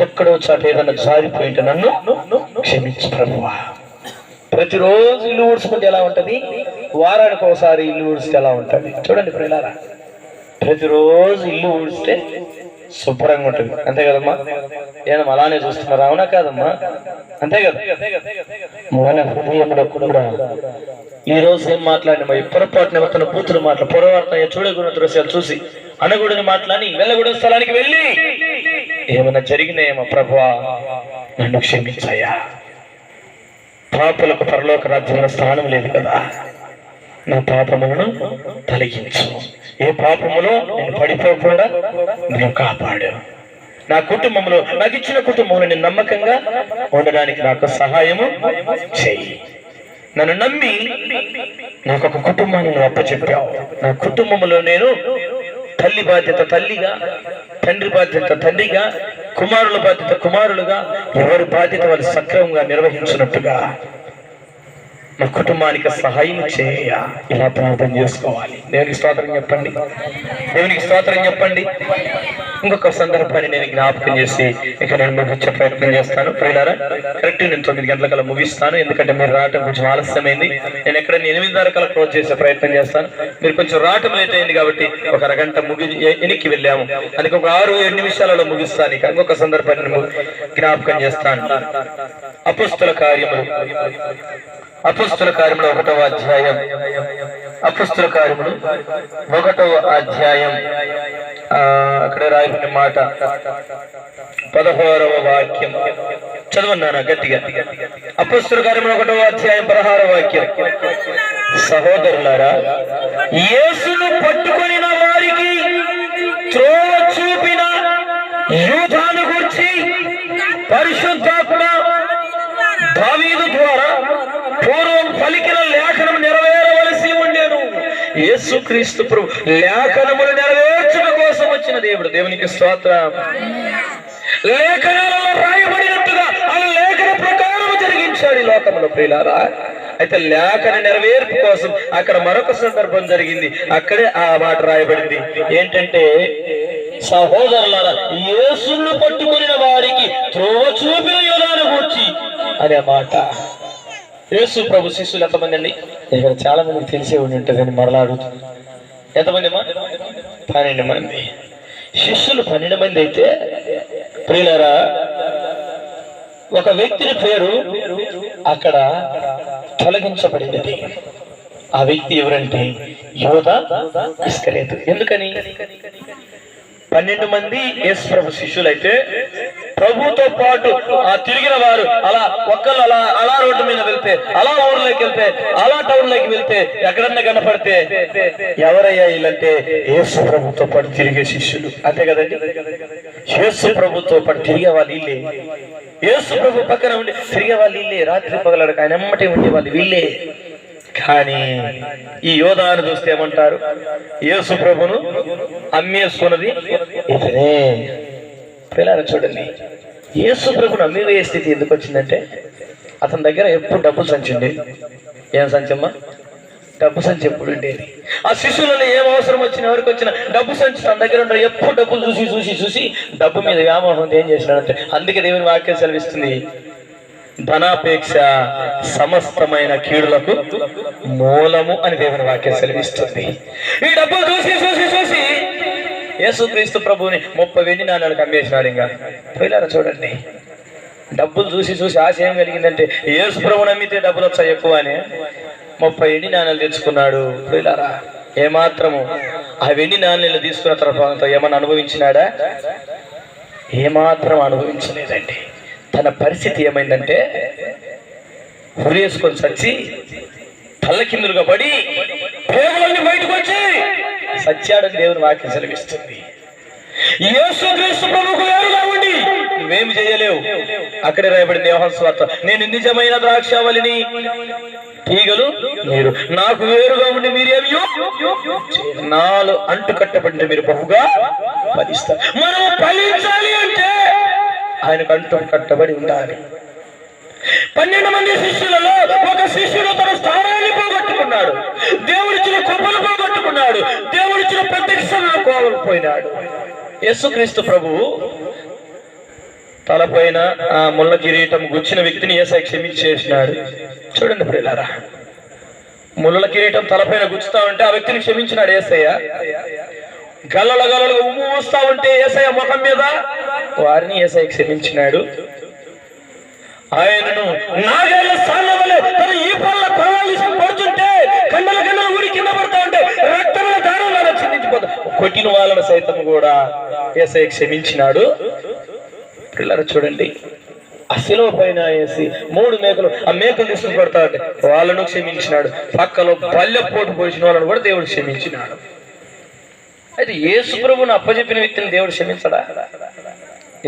[SPEAKER 2] ఎక్కడో చాట ఏదన్నా జారిపోయింటే నన్ను క్షమించు ప్రభువా. ప్రతిరోజు ఇల్లు ఊడ్చుకుంటే ఎలా ఉంటది, వారానికి ఒకసారి ఇల్లు ఊడిస్తే ఎలా ఉంటది చూడండి ప్రియులారా. ప్రతిరోజు ఇల్లు ఊడిస్తే శుభ్రంగా ఉంటుంది, అంతే కదమ్మా? ఏమన్నా అలానే చూస్తున్నారా? అవునా కాదమ్మా? అంతే కదా. మన హృదయంలో కూడా ఈ రోజు ఏం మాట్లాడినా పొరపాటున తన కూతురు పొరపాటున చూడకూడని దృశ్యాలు చూసి అనగూడని మాట్లాడి వెళ్ళకూడని స్థలానికి వెళ్ళి ఏమైనా జరిగినాయేమో ప్రభువా నన్ను క్షమించాయా. పాపులకు పరలోక రాజ్యంలో స్థానం లేదు కదా. నా పాపములను తొలగించు, ఏ పాపములో నేను పడిపోకుండా నేను కాపాడు. నా కుటుంబంలో, నాకు ఇచ్చిన కుటుంబంలో నేను నమ్మకంగా ఉండడానికి నాకు సహాయము చెయ్యి. నన్ను నమ్మి నాకు ఒక కుటుంబాన్ని నువ్వు అప్పచెప్పావు. నా కుటుంబంలో నేను తల్లి బాధ్యత తల్లిగా, తండ్రి బాధ్యత తండ్రిగా, కుమారుల బాధ్యత కుమారులుగా, ఎవరి బాధ్యత వాళ్ళు సక్రమంగా నిర్వహించినట్టుగా నా కుటుంబానికి సహాయం చేయ. ఇలా ప్రార్థన చేసుకోవాలి. దేవునికి స్తోత్రం చెప్పండి, దేవునికి స్తోత్రం చెప్పండి. ఇంకొక సందర్భాన్ని నేను జ్ఞాపకం చేసి ఇక నేను ముగించే ప్రయత్నం చేస్తాను. ప్రియులారా, కరెక్ట్ నేను 9 గంటలకల్లా ముగిస్తాను. ఎందుకంటే మీరు రావటం కొంచెం ఆలస్యమైంది. నేను ఎక్కడ 8:30 క్లోజ్ చేసే ప్రయత్నం చేస్తాను. మీరు కొంచెం రావటం లేట్ అయింది కాబట్టి ఒక అరగంట వెనక్కి వెళ్ళాము. అది ఒక 6-7 నిమిషాలలో ముగిస్తాను. ఇక ఇంకొక సందర్భాన్ని జ్ఞాపకం చేస్తాను. అపోస్తల కార్యములు 1వ అధ్యాయం, అపోస్తల కార్యములు 1వ అధ్యాయం అక్కడ రాయబడిన మాట 16వ వాక్యం చదవన్నానా గట్టిగా. అపోస్తల కార్యములు 1వ అధ్యాయం 16వ వాక్యం. సహోదరులారా, యేసును పట్టుకొనిన వారికి త్రోవ చూపిన యూదాను గూర్చి పరిశుద్ధాత్మ దావీదు ద్వారా పూర్వం పలికిన లేఖనం నెరవేరవలసి ఉండేను. యేసుక్రీస్తు ప్రభు లేఖనములు నెరవేర్చుట కోసం వచ్చిన దేవుడు. దేవునికి స్తోత్రం. లేఖనాలలో రాయబడినట్టుగా ఆ లేఖన ప్రకారం జరిగించాడు ఈ లోకంలో. ప్రియులారా, అయితే లేఖన నెరవేర్పు కోసం అక్కడ మరొక సందర్భం జరిగింది. అక్కడే ఆ మాట రాయబడింది. ఏంటంటే, సహోదరులారా, యేసును పట్టుకొనిన వారికి త్రోవ చూపిన యూదాను గూర్చి అనే మాట. యేసు ప్రభు శిష్యులు ఎంతమంది అండి? ఇక్కడ చాలా మందికి తెలిసే ఉండి ఉంటుందని మరలా అడుగుతుంది. ఎంతమంది అమ్మా? 12 మంది శిష్యులు. 12 మంది అయితే ప్రియులారా, ఒక వ్యక్తిని పేరు అక్కడ తొలగించబడినది. ఆ వ్యక్తి ఎవరంటే యూదా ఇస్కరియోతు. ఎందుకని? 12 మంది యేసు ప్రభు శిష్యులైతే ప్రభుతో పాటు తిరిగిన వారు అలా ఒక్కళ్ళు అలా రోడ్డు మీద వెళ్తే, అలా ఊర్లోకి వెళ్తే, అలా టౌన్ లోకి వెళ్తే, ఎక్కడన్నా కనపడితే ఎవరయ్యా వీళ్ళంటే యేసు ప్రభుతో పాటు తిరిగే శిష్యులు. అంతే కదండి. యేసు ప్రభుతో పాటు తిరిగే వాళ్ళు వీళ్ళే. యేసు ప్రభు పక్కన ఉండి తిరిగే వాళ్ళు వీళ్ళే. రాత్రి పగలడక ఆయన ఎమ్మటే ఉండే వాళ్ళు వీళ్ళే. కానీ ఈ యోధాను చూస్తే ఏమంటారు? యేసు ప్రభును అమ్మేసుకున్నది ఇతనే. పిల్లలు చూడండి, యేసు ప్రభును అమ్మివేయ స్థితి ఎందుకు వచ్చిందంటే, అతని దగ్గర ఎప్పుడు డబ్బు సంచి ఉండేది. ఏం సంచమ్మా? డబ్బు సంచి ఎప్పుడు ఉండేది. ఆ శిష్యులలో ఏం అవసరం వచ్చిన ఎవరికి వచ్చిన డబ్బు సంచి తన దగ్గర ఉండరు. ఎప్పుడు డబ్బులు చూసి చూసి చూసి డబ్బు మీద వ్యామోహం ఏం చేసినాడంటే, అందుకే దేవుని వాక్యం సెలవిస్తుంది, ధనాపేక్ష సమస్తమైన కీడులకు మూలము అని దేవుని వాక్యం సెలవిస్తుంది. ఈ డబ్బులు చూసి చూసి చూసి యేసుక్రీస్తు ప్రభువుని 30 వెండి నాణాలకు అమ్మేసినాడు. ఇంకా పిల్లలు చూడండి, డబ్బులు చూసి చూసి ఆశ ఏం కలిగిందంటే, యేసు ప్రభువుని అమ్మితే డబ్బులు వచ్చాయి ఎక్కువ అని 30 వెండి నాణాలు తెచ్చుకున్నాడు. పిల్లరా, ఏమాత్రము ఆ వెండి నాణాలు తీసుకున్న తర్వాత ఏమన్నా అనుభవించినాడా? ఏమాత్రం అనుభవించలేదండి. తన పరిస్థితి ఏమైందంటే, ఉరేసుకొని చచ్చి తల్ల కిందులుగా పడి పేగులన్నీ బయటకు వచ్చి సత్యాడని దేవుని వాక్యం సెలవిస్తుంది. యేసుక్రీస్తు ప్రభువుకు వేరుగా ఉండి నువ్వేమి చేయలేవు. అక్కడే రాయబడింది యోహాను సువార్త, నేను నిజమైన ద్రాక్షావళిని, తీగలు మీరు, నాకు వేరుగా ఉండి మీరేమి నాలో అంటు కట్టబడి మీరు బహుగా ఫలిస్తారు. మనం ఫలించాలి అంటే ఆయనకు అంటు కట్టబడి ఉండాలి. 12 మంది శిష్యులలో ఒక శిష్యుడు తన స్థానాన్ని పోగొట్టుకున్నాడు, దేవుడిచ్చిన కృపను పోగొట్టుకున్నాడు, దేవుడిచ్చిన ప్రత్యక్షతను కోల్పోయినాడు. యేసుక్రీస్తు ప్రభువు తలపైన ఆ ముళ్ళ కిరీటం గుచ్చిన వ్యక్తిని యేసయ్య క్షమించేసినాడు. చూడండి ప్రియులారా, ముళ్ళ కిరీటం తలపైన గుచ్చుతా ఉంటే ఆ వ్యక్తిని క్షమించినాడు యేసయ్య. గల్లలుగా ఉమ్ము వస్తా ఉంటే యేసయ్య ముఖం మీద వారిని యేసయ్య క్షమించినాడు. ఆయనను నాగేళ్ల సాలవలే తన ఈ పళ్ళ ప్రవాహించి పడుతుంటే కండల కండల ఊరి కింద పడతా ఉంటే రక్తముల దారులను చిందించిపోతా కొట్టిన వాళ్ళను సైతం కూడా యేసయ్య క్షమించినాడు. పిల్లలు చూడండి, ఆ శిలువ పైన వేసి 3 మేకలు, ఆ మేకలు తీసుకుని పడతా ఉంటే వాళ్ళను క్షమించినాడు. పక్కలో పల్లెపోటు పోసిన వాళ్ళను కూడా దేవుడు క్షమించినాడు. అయితే యేసు ప్రభువును అప్పచెప్పిన వ్యక్తిని దేవుడు క్షమించడా?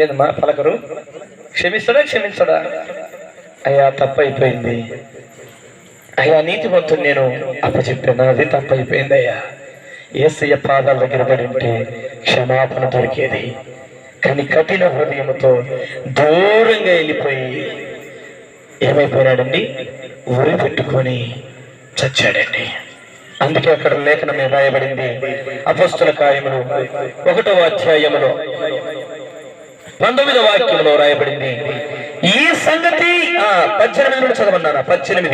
[SPEAKER 2] ఏదమ్మా పలకరు, క్షమిస్తాడా క్షమించడా? అయ్యా తప్పైపోయింది, అయ్యా నీతిమంతుడు నేను అప్పచెప్పాను, అది తప్పైపోయింది అయ్యా, యేసయ్య పాదాల దగ్గర పడి ఉంటే క్షమాపణ దొరికేది. కానీ కఠిన హృదయంతో దూరంగా వెళ్ళిపోయి ఏమైపోయినాడండి? ఉరి పెట్టుకొని చచ్చాడండి. అందుకే అక్కడ లేఖనం రాయబడింది, అపొస్తలుల కార్యములు 1వ అధ్యాయములో 19వ వాక్యంలో రాయబడింది, ఈ సంగతి 18 చదవన్నాను. 18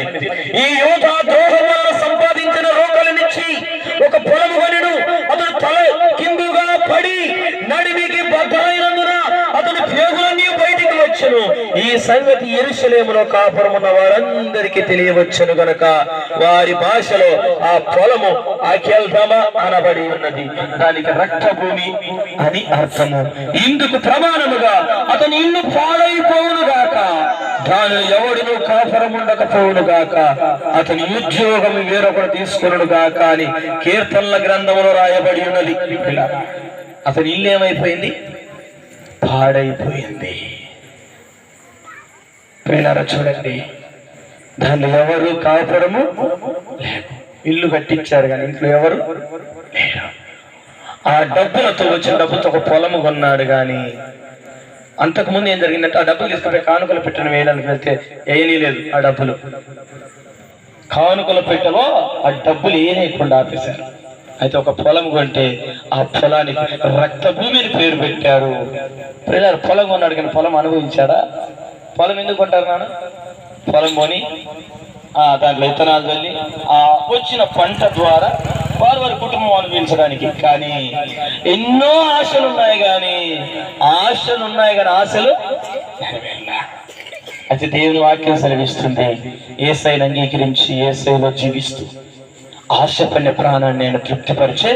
[SPEAKER 2] ఈ యూదా ద్రోహం వల్ల సంపాదించిన రోగాలనిచ్చి ఒక పొలము కొనెను, అతడు తల కిందుగా పడి నడిమికి బద్దలైనందున అతని పేగులన్నీ బయటికి వచ్చెను. ఈ సంగతి యెరూషలేములో కాపురమున్న వారందరికీ తెలియవచ్చును గనక వారి భాషలో ఆ పొలము అకెల్దమ అనబడి ఉన్నది. దానికి రక్తభూమి అని అర్థము. ఇందుకు ప్రమాణముగా అతని ఇల్లు పాడైపోవును గాక, దానిని ఎవడును కాపురం ఉండకపోవును గాక, అతని ఉద్యోగం వేరొకరు తీసుకును గాక అని కీర్తనల గ్రంథంలో రాయబడి ఉన్నది. అతని ఇల్లు ఏమైపోయింది? పాడైపోయింది. పిల్లరా చూడండి, దానిలో ఎవరు కాపురము లేదు. ఇల్లు కట్టించారు కానీ ఇంట్లో ఎవరు లేరు. ఆ డబ్బులతో వచ్చిన డబ్బులతో ఒక పొలము కొన్నాడు. కానీ అంతకుముందు ఏం జరిగిందంటే ఆ డబ్బులు తీసుకుంటే కానుకల పెట్టెను వేయడానికి వెళ్తే వేయలేదు. ఆ డబ్బులు కానుకల పెట్టెలో ఆ డబ్బులు వేయకుండా ఆపేశారు. అయితే ఒక పొలం కొంటే ఆ పొలానికి రక్తభూమిని పేరు పెట్టారు. ప్రజలు పొలం కొన్నాడు కానీ పొలం అనుభవించాడా? పొలం ఎందుకు కొంటారు నాన్న? పొలం కొని దాంట్లో విత్తనాలు చల్లి ఆ వచ్చిన పంట ద్వారా వారి కుటుంబం అనుభవించడానికి. కానీ ఎన్నో ఆశలు ఉన్నాయి కానీ ఆశలు అయితే దేవుని వాక్యం సెలవిస్తుంది, యేసయ్యను అంగీకరించి యేసయ్యలో జీవిస్తూ ఆశపడిన ప్రాణాన్ని నేను తృప్తిపరిచే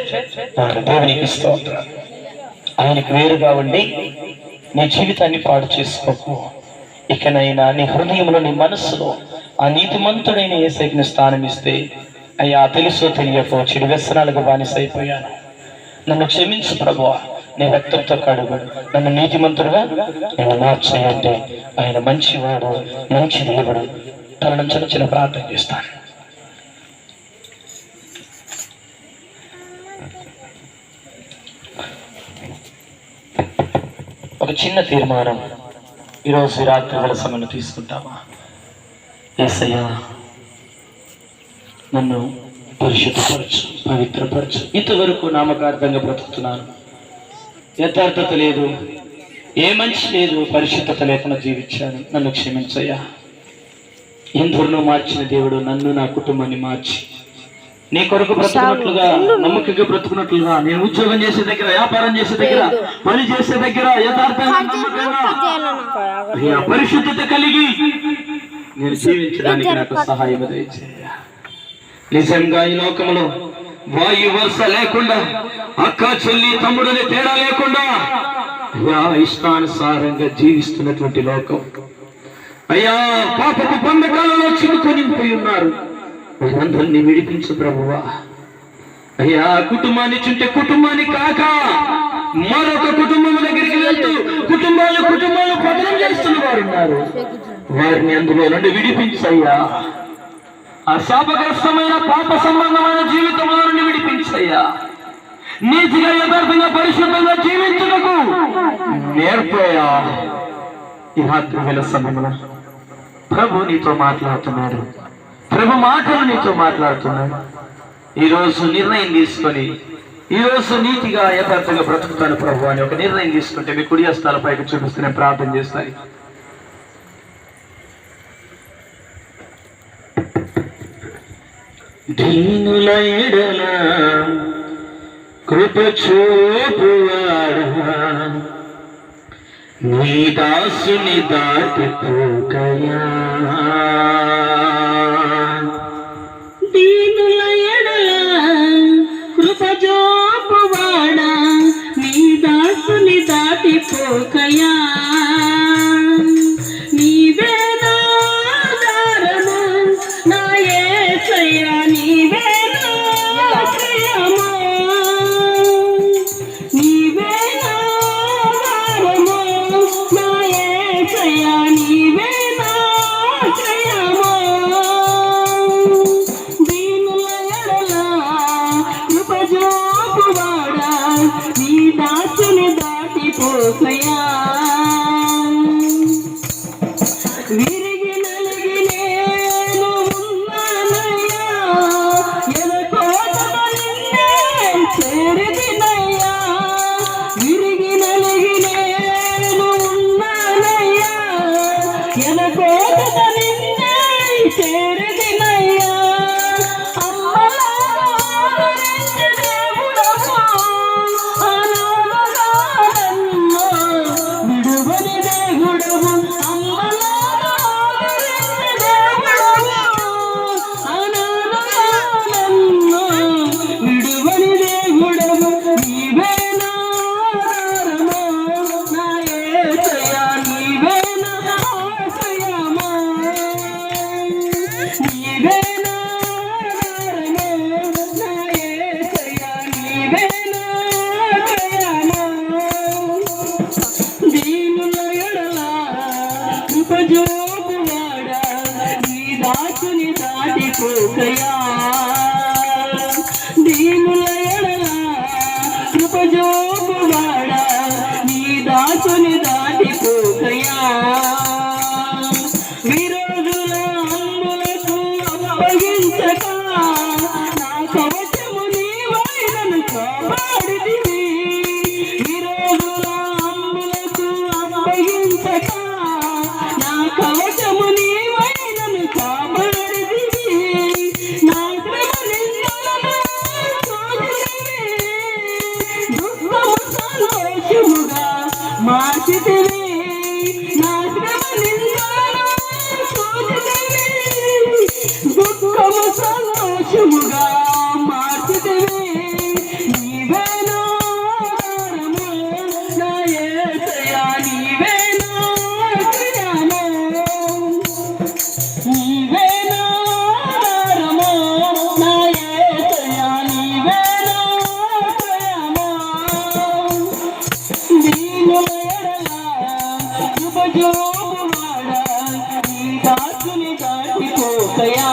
[SPEAKER 2] వారు దేవునికి ఇస్తూ ఉంటారు. ఆయనకు వేరుగా ఉండి నీ జీవితాన్ని పాడు చేసుకోకు. ఇకనైనా నీ హృదయంలో, నీ మనస్సులో ఆ నీతిమంతుడైన యేసయ్యకి స్థానం ఇస్తే, అయ్యా తెలుసో తెలియకో చెడు వ్యసనాలకు బానిసైపోయాను, నన్ను క్షమించు ప్రభువా, నీ రక్తంతో కడుగు, నన్ను నీతిమంతుడుగా నేను మార్చేయంటే ఆయన మంచివాడు, మంచి దేవుడు. తన నుంచి చిన్న ప్రార్థన చేస్తాను. ఒక చిన్న తీర్మానం ఈరోజు రాత్రి వేళ సమయంలో తీసుకుంటామా? యేసయ్యా నన్ను పరిశుద్ధపరచు, పవిత్రపరచు. ఇంతవరకు నామకార్థంగా బ్రతుకుతున్నాను, యథార్థత లేదు, ఏ మంచి లేదు, పరిశుద్ధత లేకుండా జీవించాను, నన్ను క్షమించయ్యా. ఎందరినో మార్చిన దేవుడు నన్ను, నా కుటుంబాన్ని మార్చి నీ కొరకు బ్రతుకున్నట్లుగా, నమ్మకంగా బ్రతుకున్నట్లుగా, నేను ఉద్యోగం చేసే దగ్గర, వ్యాపారం చేసే దగ్గర, పని చేసే దగ్గర యథార్థంగా, పరిశుద్ధత కలిగి నేను జీవించడానికి నాకు సహాయం దయచేయ. నిజంగా ఈ లోకంలో వాయు వరుస లేకుండా, అక్క చెల్లి తమ్ముడని తేడా లేకుండా ఇష్టానుసారంగా జీవిస్తున్నటువంటి లోకం. అయ్యా పాపపు బంధకాలలో చిక్కుకొని పోయి ఉన్నారు. వీరందరినీ విడిపించు ప్రభువా. అయ్యా కుటుంబాన్ని చుంటే కుటుంబాన్ని కాక మరొక కుటుంబం దగ్గరికి వెళ్తూ కుటుంబాలు పతనం చేస్తున్న వారు ఉన్నారు. వారిని అందులో నుండి విడిపించయ్యా. ఆ శాపగ్రస్తమైన పాప సంబంధమైన జీవితంలో నుండి విడిపించయ్యా. నీతిగా యథార్థంగా పరిశుద్ధంగా జీవించుటకు నేర్పయ్యా. ఈ రాత్రి వేళ సమయంలో ప్రభు నీతో మాట్లాడుతున్నాడు. ప్రభు మాటలు నీతో మాట్లాడుతున్నాడు. ఈరోజు నిర్ణయం తీసుకొని ఈరోజు నీతిగా యథార్థంగా బ్రతుకుతాను ప్రభు అని ఒక నిర్ణయం తీసుకుంటే మీ కుడి హస్తాల పైకి చూపిస్తే నేను ప్రార్థన చేస్తాను. దీనుల ఎడల కృప చూపువాడా, నీ దాసుని దాటిపోకయా.
[SPEAKER 3] దీనుల ఎడల కృప చూపువాడా, నీ దాసుని దాటిపోకయా. నీవే నా ఆధారము, నా యేసయ్యా, నీవే నా ఆశ్రయము. నీవే నా ఆధారము, నా యేసయ్యా, నీవే నా ఆశ్రయము. దీనుల ఎడల కృప చూపువాడా, నీ దాసుని దాటిపోకయా. విరిగి నలిగి నేను ఉన్నానయ్యా, ఎదకోతమ నిన్నే చేరితినయ్యా. విరిగి నలిగి నేను ఉన్నానయ్యా, ఎదకోతమ నిన్నే చేరితినయ్యా. అమ్మలా ఆదరించే దేవుడమ్మా, అనాథగా నన్ను విడువని దేవుడవు. అమ్మలా ఆదరించే దేవుడవు, అనాథగా నన్ను విడువని దేవుడవు. నీవే నా ఆధారము, నా యేసయ్యా, నీవే నా ఆశ్రయము. నీవే నా ఆధారము, నా యేసయ్యా, నీవే నా ఆశ్రయము. దీనుల ఎడల కృప చూపువాడా, నీ దాసుని దాటిపోకయా. దీనుల ఎడల కృప చూపువాడా, నీ దాసుని దాటిపోకయా. విరోధుల అంబులకు అప్పగించక, నా కవచము నీవై నన్ను కాపాడితివి. విరోధుల అంబులకు అప్పగించక, నా కవచము నీవై నన్ను కాపాడితివి. నా శ్రమ నిందలను తోచితివి, దుఃఖము సంతోషముగా మార్చితివి. నా శ్రమ నిందలను తోచితివి, దుఃఖము సంతోషముగా మార్చితివి. నీవే నా ఆధారము, నా యేసయ్యా, నీవే నా ఆశ్రయము. నీవే నా ఆధారము, నా యేసయ్యా, నీవే నా ఆశ్రయము. దీనుల ఎడల కృప చూపువాడా, నీ దాసుని దాటిపోకయా.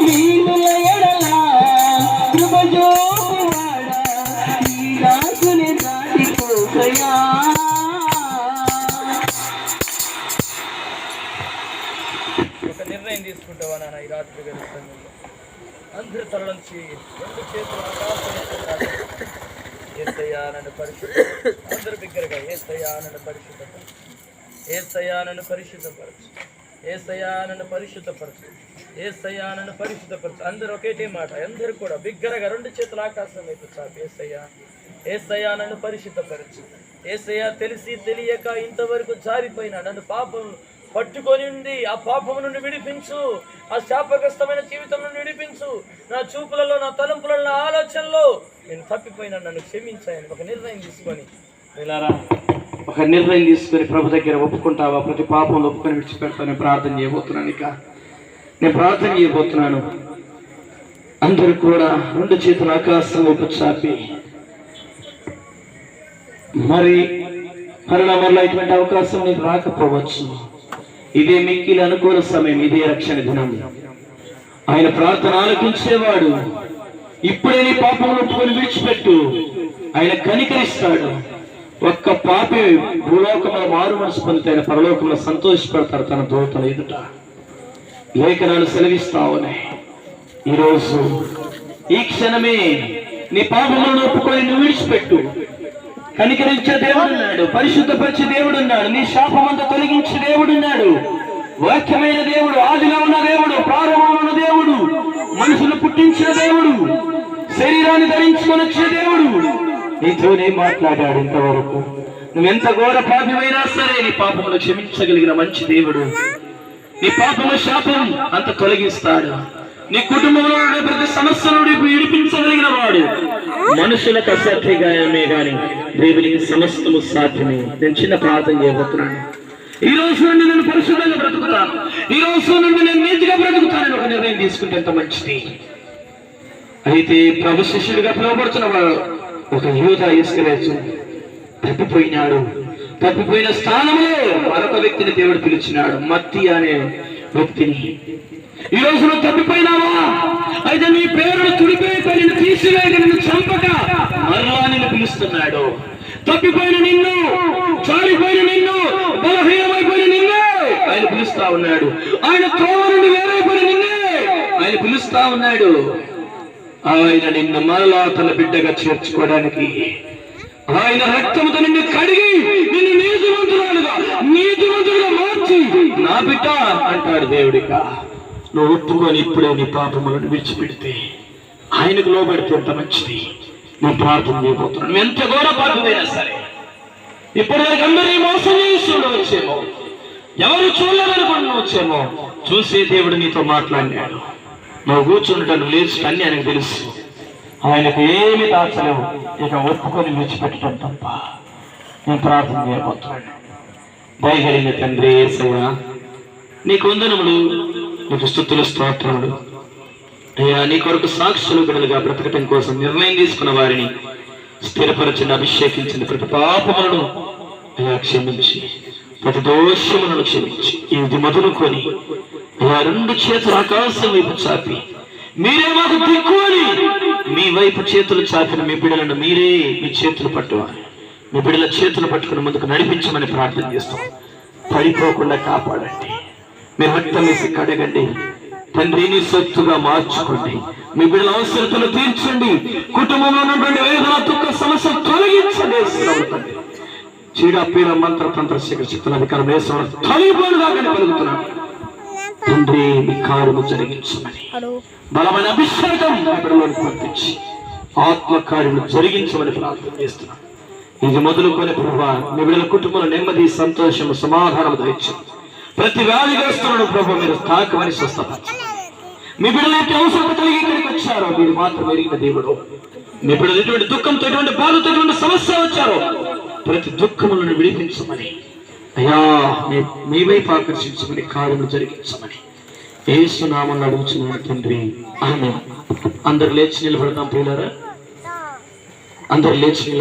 [SPEAKER 3] దీనుల ఎడల కృప చూపువాడా, నీ దాసుని దాటిపోకయా.
[SPEAKER 2] ఒక నిర్ణయం తీసుకుంటావా నాన్న ఈ రాత్రి వేళ సమయంలో? అందరి తరలించి రెండు చేతులు ఆకాశం ఎత్తుతారు. యేసయ్యా నన్ను పరిశుద్ధ, అందరి బిగ్గరగా యేసయ్యా నన్ను పరిశుద్ధపరచు, యేసయ్యా నన్ను పరిశుద్ధపరచు, యేసయ్యా నన్ను పరిశుద్ధపరచు, యేసయ్యా నన్ను పరిశుద్ధపరచు. అందరూ ఒకేటే మాట, అందరూ కూడా బిగ్గరగా రెండు చేతులు ఆకాశం వైపు చాపి యేసయ్యా, యేసయ్యా నన్ను పరిశుద్ధపరచు. యేసయ్యా తెలిసి తెలియక ఇంతవరకు జారిపోయినా నన్ను పాపం పట్టుకొని ఉంది, ఆ పాపం నుండి విడిపించు, ఆ శాపగ్రస్తమైన జీవితం నుండి విడిపించు. నా చూపులలో, నా తలంపులలో, నా ఆలోచనలో నేను తప్పిపోయినా నన్ను క్షమించాయని ఒక నిర్ణయం తీసుకొని ఒక నిర్ణయం తీసుకొని ప్రభు దగ్గర ఒప్పుకుంటావా? ప్రతి పాపంలో ఒప్పుకొని విడిచిపెడతాను. ప్రార్థన చేయబోతున్నాను. ఇక నేను ప్రార్థన చేయబోతున్నాను. అందరూ కూడా రెండు చేతులు ఆకాశం వైపు చాపి మరి మరలా ఇటువంటి అవకాశం నీకు రాకపోవచ్చు. ఇదే మిక్కిలి అనుకూల సమయం, ఇదే రక్షణ దినం. ఆయన ప్రార్థన ఆలకించేవాడు. ఇప్పుడే నీ పాపములు ఒప్పుకొని విడిచిపెట్టు, ఆయన కనికరిస్తాడు. ఒక్క పాపి భూలోకంలో మారు మనసు పొందితే ఆయన పరలోకంలో సంతోషపడతారు తన దూతల ఎదుట. లేఖనాలు సెలవిస్తావునే ఈరోజు ఈ క్షణమే నీ పాపములను ఒప్పుకొని నువ్వు విడిచిపెట్టు. కనికరించే దేవుడున్నాడు, పరిశుద్ధపరిచే దేవుడున్నాడు, నీ శాపమంతా తొలగించే దేవుడున్నాడు. వాక్యమైన దేవుడు, ఆదిలో ఉన్న దేవుడు, ప్రారంభంలో ఉన్న దేవుడు, మనుషులు పుట్టించిన దేవుడు, శరీరాన్ని ధరించుకొని వచ్చిన దేవుడు నీతోనే మాట్లాడాడు. ఇంతవరకు నువ్వెంత ఘోర పాపమైనా సరే నీ పాపములు క్షమించగలిగిన మంచి దేవుడు. నీ పాపము శాపం అంత తొలగిస్తాడు. నీ కుటుంబంలో ప్రతి సమస్య నుండి విడిపించగలిగిన వాడు. మనుషులకు అసాధ్యమే గాని దేవునికి సమస్తము సాధ్యమే. నేను చిన్న ప్రార్థన చేయబోతున్నాను. ఈ రోజు నుండి నేను పరిశుద్ధంగా బ్రతుకుతాను, ఈ రోజు నుండి నేను నీతిగా బ్రతుకుతానని ఒక నిర్ణయం తీసుకుంటే ఎంత మంచిది. అయితే ప్రభు శిష్యుడిగా పిలువబడుతున్న వాడు ఒక యూదా ఇస్కరియోతు తప్పిపోయినాడు. తప్పిపోయిన స్థానంలో మరొక వ్యక్తిని దేవుడు పిలిచినాడు, మత్తయి అనే వ్యక్తిని. ఈ రోజు నువ్వు తప్పిపోయినావా? అయితే నీ పేరును తుడిపేసి నిన్ను తీసివేయక నిన్ను చంపక మరలా నిన్ను పిలుస్తున్నాడు. తప్పిపోయిన నిన్ను, చాలిపోయిన నిన్ను, బలహీనమైపోయిన నిన్నే ఆయన పిలుస్తా ఉన్నాడు. ఆయన త్రోవ నుండి వేరైపోయిన నిన్నే ఆయన పిలుస్తా ఉన్నాడు. ఆయన నిన్ను మరలా తన బిడ్డగా చేర్చుకోవడానికి, ఆయన రక్తముతో నిన్ను కడిగి నిన్ను నీతివంతులుగా మార్చి నా బిడ్డ అంటాడు దేవుడిగా. నువ్వు ఒప్పుకొని ఇప్పుడే నీ పాపములను విడిచిపెడితే, ఆయనకు లోబడితే ఎంత మంచిది. నువ్వు ప్రార్థన చేయబోతున్నావు. నువ్వు ఎంత ఘోర పాపమైనా సరే, ఇప్పుడు అందరూ మోసం చేసి వచ్చేమో, ఎవరు చూడలేదనుకుని వచ్చేమో, చూసే దేవుడు నీతో మాట్లాడినాడు. నువ్వు కూర్చుంటాను, లేచి అన్ని ఆయనకు తెలుసు. ఆయనకు ఏమి దాచలేవు. ఇక ఒప్పుకొని విడిచిపెట్టడం తప్ప. నేను ప్రార్థన చేయబోతున్నాను. దయగలిగిన తండ్రి యేసయ్యా, నీకు వందనములు, నీకు స్తుతులు, స్తోత్రములు. అయ్యా, నీ కొరకు సాక్షులు బిడ్డలుగా బ్రతకటం కోసం నిర్ణయం తీసుకున్న వారిని స్థిరపరచిన, అభిషేకించిన ప్రతి పాపములను అయ్యా క్షమించి, ప్రతి దోషములను క్షమించి, ఇది మొదలుకొని అయ్యా రెండు చేతులు ఆకాశం వైపు చాపి, మీరే మాకు దిక్కు అని మీ వైపు చేతులు చాపిన మీ బిడ్డలను మీరే మీ చేతులు పట్టువాలి. మీ బిడ్డల చేతులు పట్టుకుని ముందుకు నడిపించమని ప్రార్థన చేస్తాం. పడిపోకుండా కాపాడండి. మీ రక్తం వేసి కడగండి తండ్రి. నీ సొత్తుగా మార్చుకోండి. మీ బిడ్డల అవసరతలు తీర్చండి. కుటుంబంలో ఉన్నటువంటి వేదన, దుఃఖ సమస్య తొలగించండి. చీడ, పీడ, మంత్ర, తంత్ర, శక్తుల అధికారం వేసిన తొలగిపోయిన పలుకుతున్నాను తండ్రి. మీ కార్యము జరిగించమని, బలమైన అభిషేకం బిడ్డలోకి పంపించి ఆత్మకార్యము జరిగించమని ప్రార్థన చేస్తున్నాను. ఇది మొదలుకొని ప్రభా, మీ బిడ్డల కుటుంబంలో నెమ్మది, సంతోషము, సమాధానం దయచు. ప్రతి వ్యాధిగ్రస్తులను ప్రభు మీరు తాకమని స్వస్థపరచండి. మీ బిడ్డలు ఎట్టి అవసరం కలిగి ఇక్కడికి వచ్చారో మీరు మాత్రం ఎరిగిన దేవుడు. మీ బిడ్డలు ఎటువంటి దుఃఖంతో, ఎటువంటి బాధతో, ఎటువంటి సమస్య వచ్చారో ప్రతి దుఃఖములను విడిపించమని అయ్యా మీ వైపు ఆకర్షించమని, కార్యములు జరిగించమని యేసు నామములో అడుగుచున్నాను తండ్రి. ఆమేన్. అందరు లేచి నిలబడతాం ప్రియులారా, అందరు లేచి